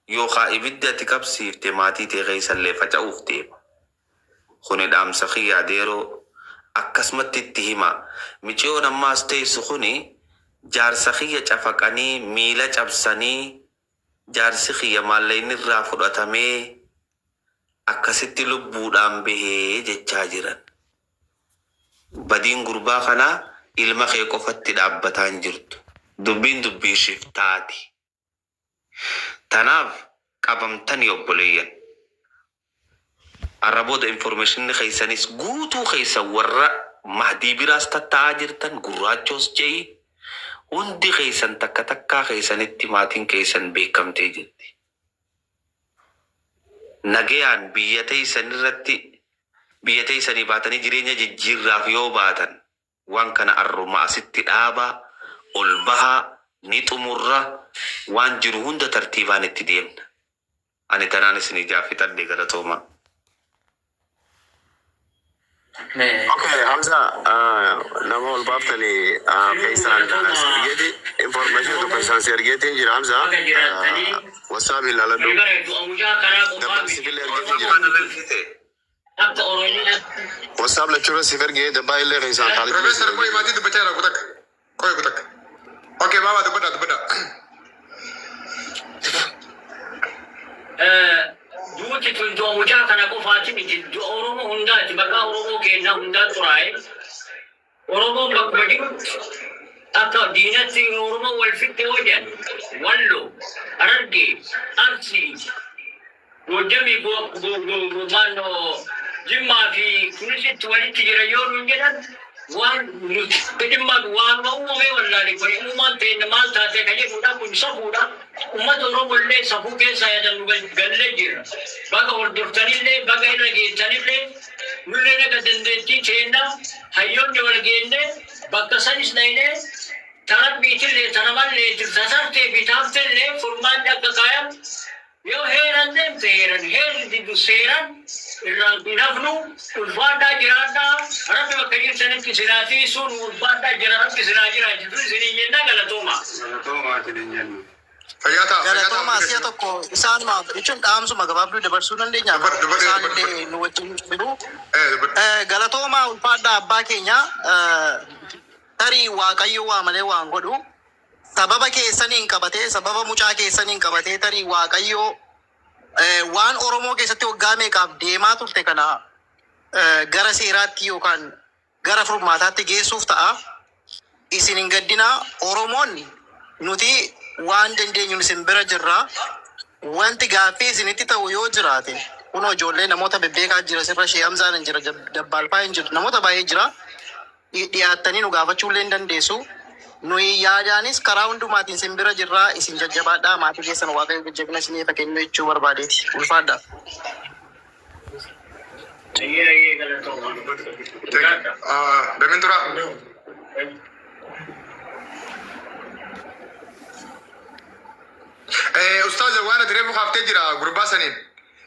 Yoo kaa ibiddi ati qabsiifte maatii tee keessallee faca'uuf deema. Kuni dhaamsa kiyya adeeroo akkasumatti itti hima. Miceeyoon ammaas teessu kuni jaarsa kiyya cafaqanii miila cabsanii jaarsi kiyya maallayni irraa fudhatamee akkasitti lubbuudhaan bahee jechaa jiran. Badiin gurbaa kanaa ilma kee qofatti dhaabbataan jirtu. Dubbiin dubbii shiftaati. Tanaaf qabamtanii obboleeyyan. Arabooda information keessanis guutuu keessa warra Mahdii biraas tatta'aa jirtan gurraachoos je'i hundi keessan takka takkaa keessanitti maatiin keessan beekamtee jirti. Nagayaan biyya teessanii baatanii jireenya jijjiirraaf yoo baatan waan kana arruma asitti dhaabaa ol bahaa ni xumurra waan jiru hunda tartiibaan itti deemna. Ani tanaan isinii gaafadhe galatooma. Okay, Hamza, nama ol baaftanii keessaan ergeeti information tokko isaan si ergeetiin jira Hamza. WhatsApp ilaaladhu. Dabban sibiila ergeetiin jira. WhatsApp lachuudha siif ergee dabbaa illee keessaan Khalid. Professor koi maatii dubbachaa jira kutakka. Koi kutakka. Okay, maama dubbadha. Duuti tun mucaa kana qofaati miti Oromoo hundaati bakka Oromoo keenya hundaa xuraa'e Oromoon bakkuma jiru akka diinatti Oromoo wal fitte hojjan Wallo Harargee Arsii Gojjamii naannoo Jimmaa fi Kunisitti walitti jira yoo nuun jedhan waan dhimma waan uumamee wallaalee kun uumaan ta'e maal taatee ka jedhudha kun safuudha. Uummata Oromoo illee safuu keessa yaadanu gallee jira. Bakka hordoftanillee bakka irra geessanillee nullee naga dandeettii teenna hayyoonni wal geenne bakka sanis dhaynee tarabbiitillee tanamallee tasartee fi taaftellee furmaan akka kaayam yoo heeran deemte heerri diddu seeran irraan nafnu ulfaadhaa jiraadhaa rabbi bakka jirtanitti sinaatii sun ulfaadhaa jira rabbi sinaa jiraachisu isinii jennaa galatooma. Galatooma asiya tokko isaanuma jechuun dhaamsuma gabaabduu dabarsuu dandeenya. Isaanillee nu wajjin jiru. Galatooma ulfaadhaa abbaa keenya tarii Waaqayyo waa malee waan godhu sababa keessaniin qabatee sababa mucaa keessaniin qabatee tarii Waaqayyo waan Oromoo keessatti waggaa meeqaaf deemaa turte kana gara seeraatti yookaan gara furmaataatti geessuuf ta'a. Isin hin gaddinaa Oromoonni nuti waan dandeenyu isin bira jirra. Wanti gaaffii isinitti ta'u yoo jiraate kun ijoollee namoota bebbeekaa jira sirra Shee Hamzaan hin jira Dabbaalfaa hin jiru namoota baay'ee jira. Dhiyaattanii nu gaafachuullee hin dandeessu. Nuyi yaadaanis karaa hundumaatiin isin bira jirra isin jajjabaadhaa maatii keessan Waaqayyo jajjabina isinii fakkeenya jechuu barbaadeeti. Ulfaadhaa. Damintura. Ustaz waan ati reefu kaaftee jira gurbaa saniin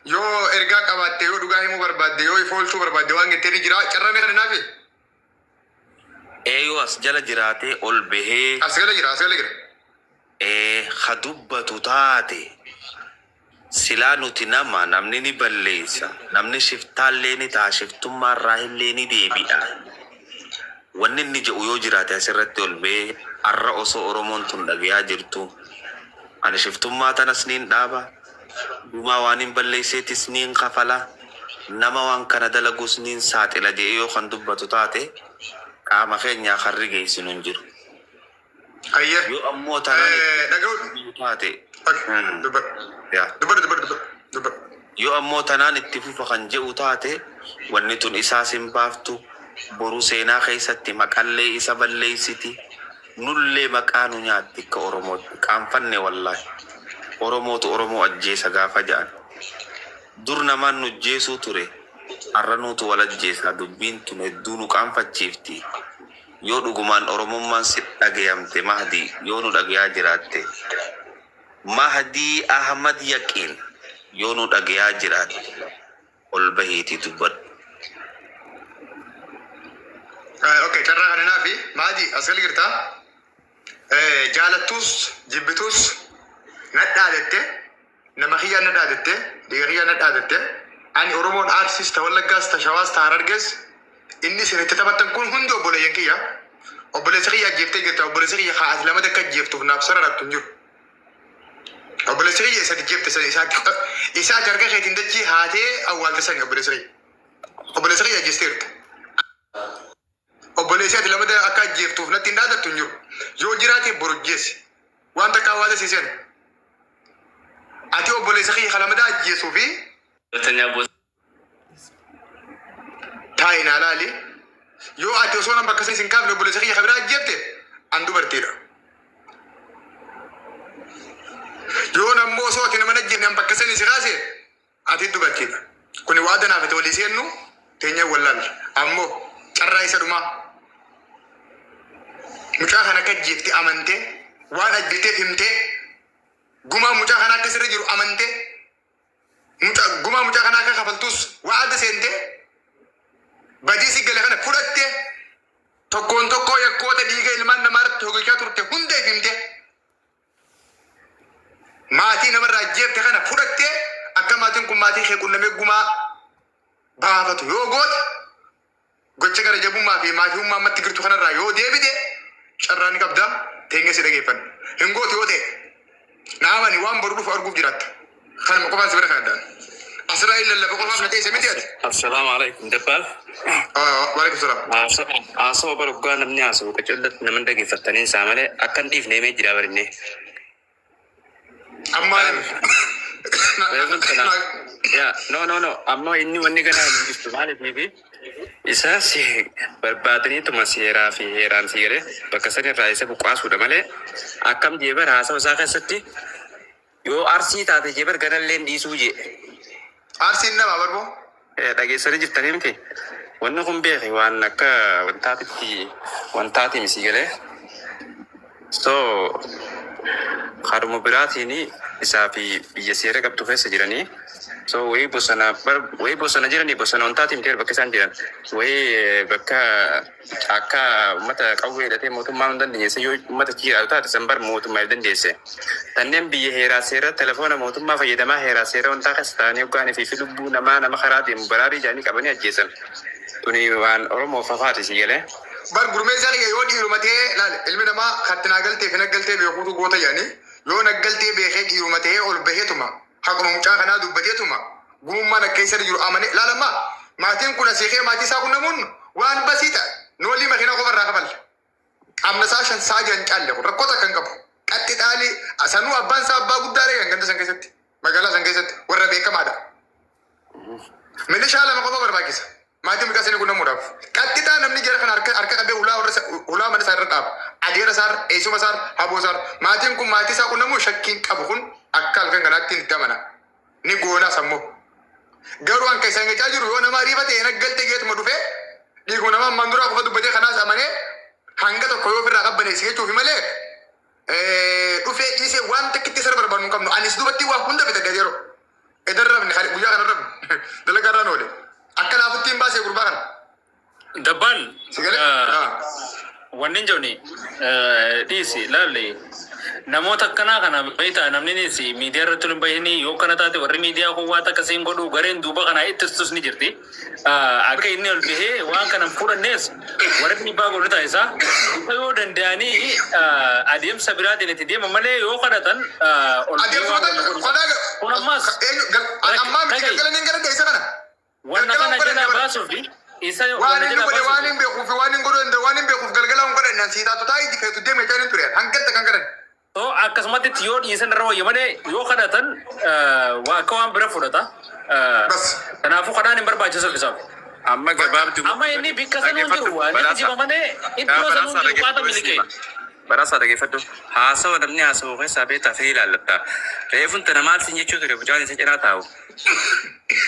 yoo ergaa qabaatte yoo dhugaa himuu barbaadde yoo ifa oolchuu barbaadde waan jetteen jira carraan kana naafi. Yoo as jala jiraatee ol bahee As gala jira. ha dubbatu taate silaa nuti namni ni balleessa namni shiftaallee ni ta'a shiftummaarraa illee ni deebi'a. Wanni inni jedhu yoo jiraate asirratti ol bahee har'a osoo Oromoon tun dhagayaa jirtu ani shiftummaa tanas niin dhaaba dhumaa waan hin balleesseetis niin kafala nama waan kana dalagus niin saaxila jedhee yoo kan dubbatu taate qaama keenyaa harri geessinu hin jiru. Yoo ammoo yoo ammoo tanaan itti fufa kan jedhu taate wanni tun isaas hin baaftu boru seenaa keessatti maqallee isa balleessiti nullee maqaa nu nyaatti akka Oromootti qaanfanne wallaahi Oromootu Oromoo ajjeesa gaafa ja'an dur namaan nu ajjeesuu ture har'a nuutu wal ajjeesaa dubbiin tun hedduu nu qaanfachiifti yoo dhugumaan oromummaan si dhagayamte Mahdi yoo nu dhagayaa jiraatte Mahdi Ahmad Yaqiin yoo nu dhagayaa jiraatte ol bahiitii dubbadhu. Okay, carraa kana naafi Mahdi asal girtaa jaalattus jibbitus nadhaadette nama kiyyaa nadhaadette dhiiga kiyyaa nadhaadette ani Oromoon Arsiis ta Wallaggaas ta Shawaas ta Harargees inni isin itti taphattan kun hundi obboleeyyan kiyya obboleessa kiyya ajjeeftee jirta obboleessa kiyya haati lama takka ajjeeftuuf naaf sararattu hin jiru obboleessa kiyya isa ajjeefte isaa jarga keetiin dachii haatee awwaalte sani obboleessa kiyya ajjeesteerta obboleessi ati lama akka ajjeeftuuf natti hin dhaadattu hin jiru yoo jiraate borojjeessi waan takka awwaala siisen ati obboleessa kiyya kalamada ajjeesuu fi taa'inaa laali yoo ati osoo nama bakka isin kaafne obboleessa kiyya kabira ajjeefte an dubartiidha yoo nammoo osoo ati nama ajjeefne an bakka isin kaase ati dubartiidha kuni waa danaafate walii seennu teenya wallaalle ammoo carraa isa dhumaa mucaa kana akka ajjeefte amante waan ajjeefteef himte gumaa mucaa kana akka sirra jiru amante gumaa mucaa kana akka kafaltus waa adda seente badii si gale kana fudhatte tokkoon tokkoo yakkoota dhiiga ilmaan namaarratti hogichaa turte hundeef himte maatii namarraa ajjeefte kana fudhatte akka maatiin kun maatii kee qunnamee gumaa baafatu yoo goote gocha gara jabummaa fi maatii ammatti girtu kanarraa yoo deebite carraan qabda teenya si dhageeffan hin goote yoo ta'e naamani waan boru dhufu arguuf jiraatta kanuma qofaan si bira kan addaan Asraa'il lallafa qofaaf na teesse miti ati. Assalamu alaikum dabbaaf. Waalaikum salaam. Haasawaa baruggaa namni haasa'u qacollatti nama dhaggeeffattanii isaa malee akka hin dhiifnee mee jira barinne. Amma no amma inni wanni ganaa hin jirtu maaliif isaas barbaadaniituma seeraa fi heeraan si galee bakka sanirraa isa buqqaasuudha malee akkam jeebar haasawa isaa keessatti yoo arsii taate jeebar ganallee dhiisuu jee. Arsiin nama barboo? Dhageessanii jirtanii miti. Wanni kun beeke waan akka wantaati misi galee. So haruma biraatiin isaa fi biyya seera qabdu keessa jiranii. So wayii bosona jiranii bosona wantaati miti bakka isaan jiran. Wayii bakka akka uummata qawwee hidhatee mootummaa hin dandeesse yoo uummata kiiraatu taate sanbar mootummaa hin dandeesse. Tanneen biyya heeraa seera telefoona mootummaa fayyadamaa heeraa seera wantaa keessa ta'anii hoggaanii fi lubbuu nama karaa deemu baraarii jaanii qabanii ajjeesan. Tuni waan Oromoo fafaati si galee. Bar gurmeessaa yoo dhiirumatee laal ilmi namaa katti naagaltee fi naggaltee beekuutu goota yaani yoo naggaltee beekee dhiirumatee ol baheetuma haquma mucaa kanaa dubbateetuma gumummaan akka keessa jiru amane laalammaa maatiin kun asiikee maatii isaa kun namuun waan basiidha noolii makiinaa qofarraa qaballa. Amna isaa shan saa jan caalle kun rakkoota kan qabu. Qatti dhaali sanuu abbaan isaa abbaa guddaalee kan ganda san keessatti magaalaa san keessatti warra beekamaadha. Milishaa lama qofa barbaachisa. Maatiin mucaa sanii kun namuudhaaf. Qatti dhaa namni jara kan harka qabee ulaa mana isaa irra dhaaba. Adeera isaa eessuma isaa haboo isaa maatiin kun maatii isaa kun namuu shakkiin qabu kun akka halkan kanaatti itti amana. Ni goonaa sammoo. Garuu anka isaan gachaa jiru yoo nama ariifatee naggaltee geetuma dhufee dhiiguma nama ammaan duraa qofa dubbatee kanaas amanee hanga tokko yoo ofirraa qabbaneesse jechuufi malee dhufee dhiisee waan takkitti sirra barbaadu hin qabnu. Anis dubartii waa hunda bitadee yeroo. Edarrabni guyyaa kana rabni dalagarraan oole. Akka laafuttiin baasee gurbaa kana. Dabbaan wanni jooni dhiisi laallee namoota akkanaa kana beektaa namnis miidiyaa irratti hin bahini yoo kana taate warri miidiyaa kun waan akkasiin godhu gareen duuba kana ittistus ni jirti. Akka inni ol bahee waan kana fudhannees warri dhiibbaa godhu taasisaa yoo danda'anii adeemsa biraatiin itti deeman malee yoo kadhatan kun ammaas wanna kana jala baasuuf isa waan hin beekuuf galgalaan godhan siitaatu taa'ee itti feetu deemee kan hin ture hangatta kan godhan. So akkasumatti yoo dhiisan irra wayya malee yoo kadhatan akka waan bira fudhata. Kanaafuu kadhaan hin barbaachisu isaaf. Amma gabaabduu. Amma inni bikka sanuu jiru waan itti jiba malee iddoo sanuu jiru waata milikee. Barasaa dhaggeeffadhu. Haasawa namni haasawu keessaa beektaa fi ilaallata. Reefuun tana maal sin jechuu ture bucaan isa cinaa taa'u.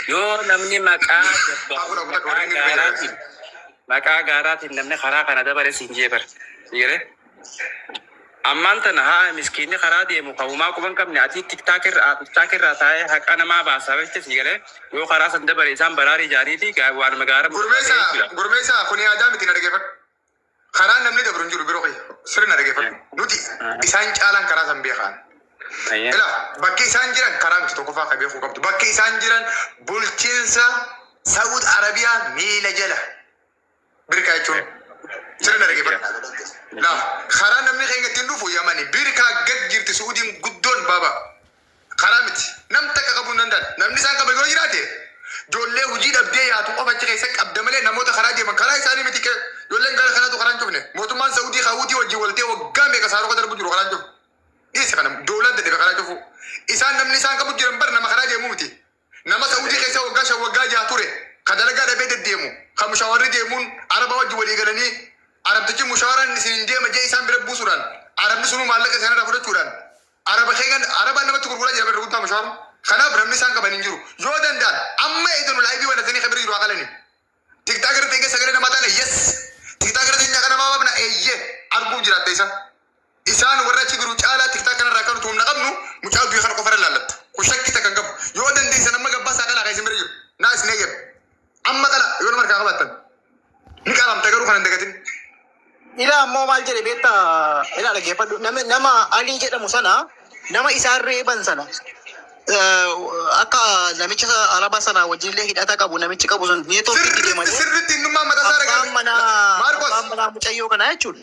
Yoo namni maqaa gaaraatiin maqaa gaaraatiin namni karaa kana dabare siin jeebar sigale ammaan tana haa miskiinni karaa deemu qabumaa quban qabne ati tiktaakirraa taa'ee haqa namaa baasaa jecha sigale yoo karaa san dabare isaan baraarii jaaniiti waan magaara gurmeessa kuni aadaa miti na dhageeffadhu karaa namni dabru hin jiru biroo kee sirri na dhageeffadhu nuti isaan caalaan karaa san beekan ila bakki isaan jiran karaa miti tokko faa beekuu qabdu bakki isaan jiran bulchiinsa Saud Arabiyaa miila jala birkaa jechuun sirri na dhageeffadhu la karaa namni keenya ittiin dhufu yamani birkaa gad jirti Suudiin guddoon baaba karaa miti nam takka qabuu hin danda'an namni isaan qaba yoo jiraate ijoollee hojii dhabdee yaatu qofa achi keessa qabda malee namoota karaa deeman karaa isaanii miti ijoolleen gara kanaatu karaa hin cufne mootummaan Saudii Haawutii wajjin waltee waggaa meeqa saaroo darbu jiru karaa hin cufu isa kana doolaan dadhabe karaa cufu isaan namni isaan qabu jiran bar nama karaa deemuu miti nama Saudii keessa waggaa jaha ture ka dalagaa dhabee deddeemu ka mushaawarri deemuun araba wajjin walii galanii arabtichi mushaawaraan isin deema jee isaan bira buusuudhaan arabni sunu maallaqa isaanirraa fudhachuudhaan arabaan namatti gurguraa jira bira guddaa mushaawaru kanaaf namni isaan qaban hin jiru yoo danda'an amma eeganu laayivii wanatanii kabira jiru haqalani tiktaakirra ta'e sagalee namaa taane yes tiktaakirra ta'e nyaaka namaa baabna eeyyee arguu jiraatta isaan warra achi jiru caalaa tiktaak kanarraa kan tuumna qabnu mucaa biyya kana qofarra laallatta kun shakkii takka hin qabu yoo dandeessan amma gabbaasaa qalaa kan isin bira jiru naa isin eeyyam amma qala yoo nama harkaa qabaattan ni qalamta garuu kan hin dagatin ila ammoo maal jedhe beekta ila dhageeffadhu nama alii jedhamu sana nama isaan reeban sana akka namicha araba sana wajjinillee hidhata qabu namichi qabu sun neetoofiitti deeman sirritti innummaa mataa isaa abbaan manaa mucayyoo kana jechuun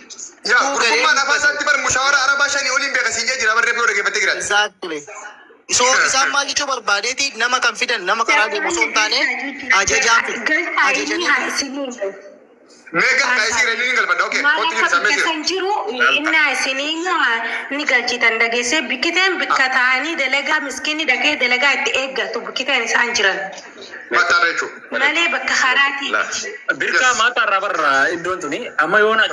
yaa gurgummaan afaan isaatti bar mushaawara arabaa shanii oliin beekasiin jee jira barreeffama yoo dhageeffattee jiraate exactly so isaan maal jechuu barbaadeeti nama kan fidan nama karaa deemu osoo hin taane ajajanii Mega kaisi reni ningal pada oke. Konti ni sampai kan jiru inna sininya ni galchitan dagese bikiten bikatani delega miskini dage delega itti eeggatu bikiten isaan jiran. Mata rechu. Malee bakka haraati. Birka mata rabarra iddoon tuni amma yoona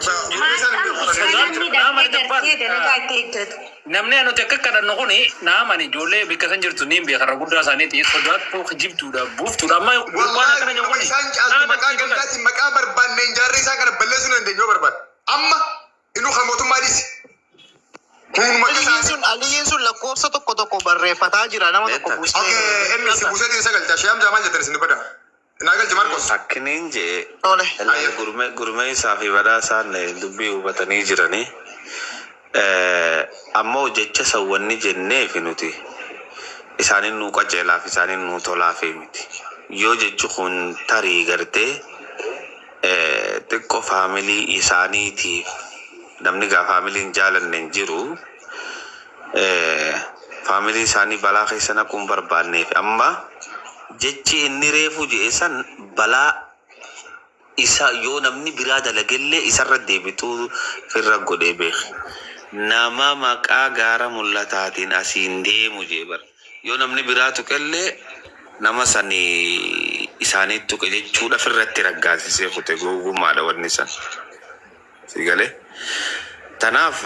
delega itti eeggatu. namni nuti akka kadhannu kuni naamani ijoollee bikka san jirtu niin beekarra guddaa isaaniiti sodaattuu kijibtuudha buuftuudha amma waan akkana jiru kuni isaan caaltu maqaa gandaatiin maqaa barbaanne jaarri isaa kana balleessuu dandeenyu barbaada amma inuu kan mootummaa dhisi Aliyyin sun lakkoofsa tokko barreeffataa jira nama tokko buustee. Inni si buuseetiin sagaltaa shiyam jaamaan jettan isin bada. Naagalchi Marcos. Akkiniin jee gurmee isaa fi badaa isaan dubbii hubatanii jiranii. Ammoo jecha sawwanni jenneef nuti isaanin nuu qaceelaaf isaanin nuu tolaaf miti. Yoo jechu kun tarii gartee xiqqoo faamilii isaaniitiif namni gaa faamiliin jaalanne hin jiru. Faamilii isaanii balaa keessa naquun barbaanneef amma jechi inni reefu jeesan balaa isa yoo namni biraa dalagellee isarra deebituu firra godhee beek. Nama maqaa gaara mul'ataatiin asiin deemu jeebar. Yoo namni biraa tuqellee nama sanii isaanii tuqe jechuudha firratti raggaasisee kute gowwummaadha wanni san. Sigalee. Tanaaf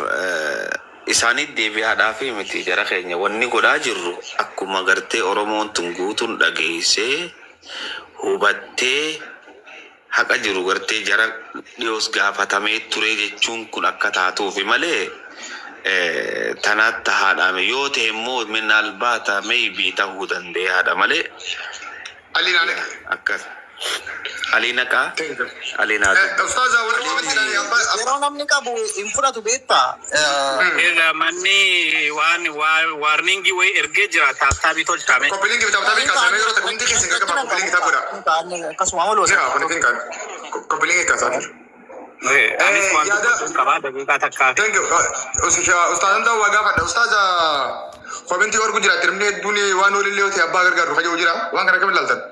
isaanii deebi'aadhaaf miti jara keenya wanni godhaa jirru akkuma gartee Oromoon tun guutuun dhageessee hubattee haqa jiru gartee jara dhiyoos gaafatamee ture jechuun kun akka taatuufi malee tanaatti haadhame yoo ta'e immoo minnaal baata maybii ta'uu dandeeyaadha malee akkas. Alina ka? Alina. Ustaza, yeroo namni qabu hin fudhatu beektaa. Manni waan warningi way ergee jira taataabii tolchame. Koppelingi taataabii kaasame yeroo ta'u hundi keessin qaqqaba koppelingi taa'uudha. Akkasuma maloo Jira koppelingi kan koppelingi kaasame. Anis waan qabaa daqiiqaa takkaa. Thank you. Ustazan ta'uu waa gaafadha. Ustaza koppinti wargu jira tirmni hedduun waan olillee yoo ta'e abbaa gargaaru hajuu jira waan kana kam ilaaltan.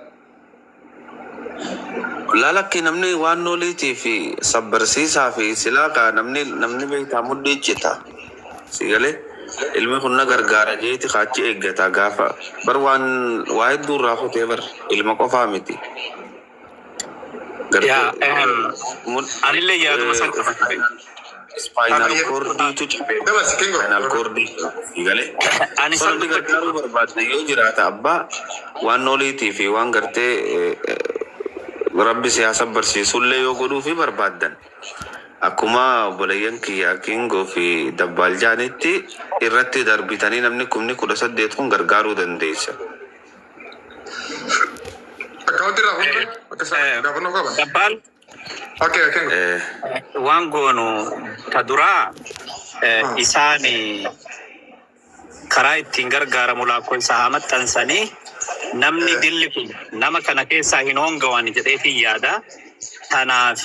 Lalakki namni waan noliitii fi sabbarsiisaa fi silaa kaa namni beektaa muddee cita. Sigalee ilmi kun na gargaara jeeti kaachi eeggata gaafa bar waa hedduu irraa kutee bar ilma qofaa miti. Anillee yaaduma san qabatame. Spinal cordiitu cabee. Spinal cordii. Sigalee. Solli gargaaruu barbaadne yoo jiraata abbaa waan noliitii fi waan gartee rabbi siyaasa barsiisullee yoo godhuu fi barbaadan akkuma obboleeyyan kiyyaa Kingoo fi Dabbaal jaanitti irratti darbitanii namni kumni 18 kun gargaaruu dandeessa. Akkaawunti raafuu akka isaan gaafannoo qaban. Dabbaal Okay, waan goonu ta duraa isaan karaa ittiin gargaaramu laakkoo isaa haa maxxansanii namni dilli kun nama kana keessaa hin hoongawani jedheetiin yaada. Kanaaf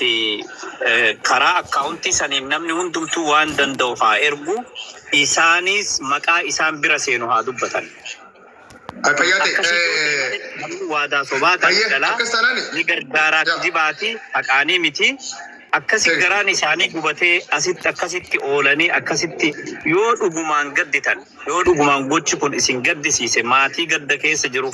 karaa akkaawuntii saniin namni hundumtuu waan danda'u haa ergu, isaanis maqaa isaan bira seenu haa dubbatan. Waadaa sobaa kan dhalaa ni gargaaraa kijibaati haqaanii miti. Akkasi garaan isaanii gubatee asitti akkasitti oolanii akkasitti yoo dhugumaan gadditan, yoo dhugumaan gochi kun isin gaddisiise maatii gadda keessa jiru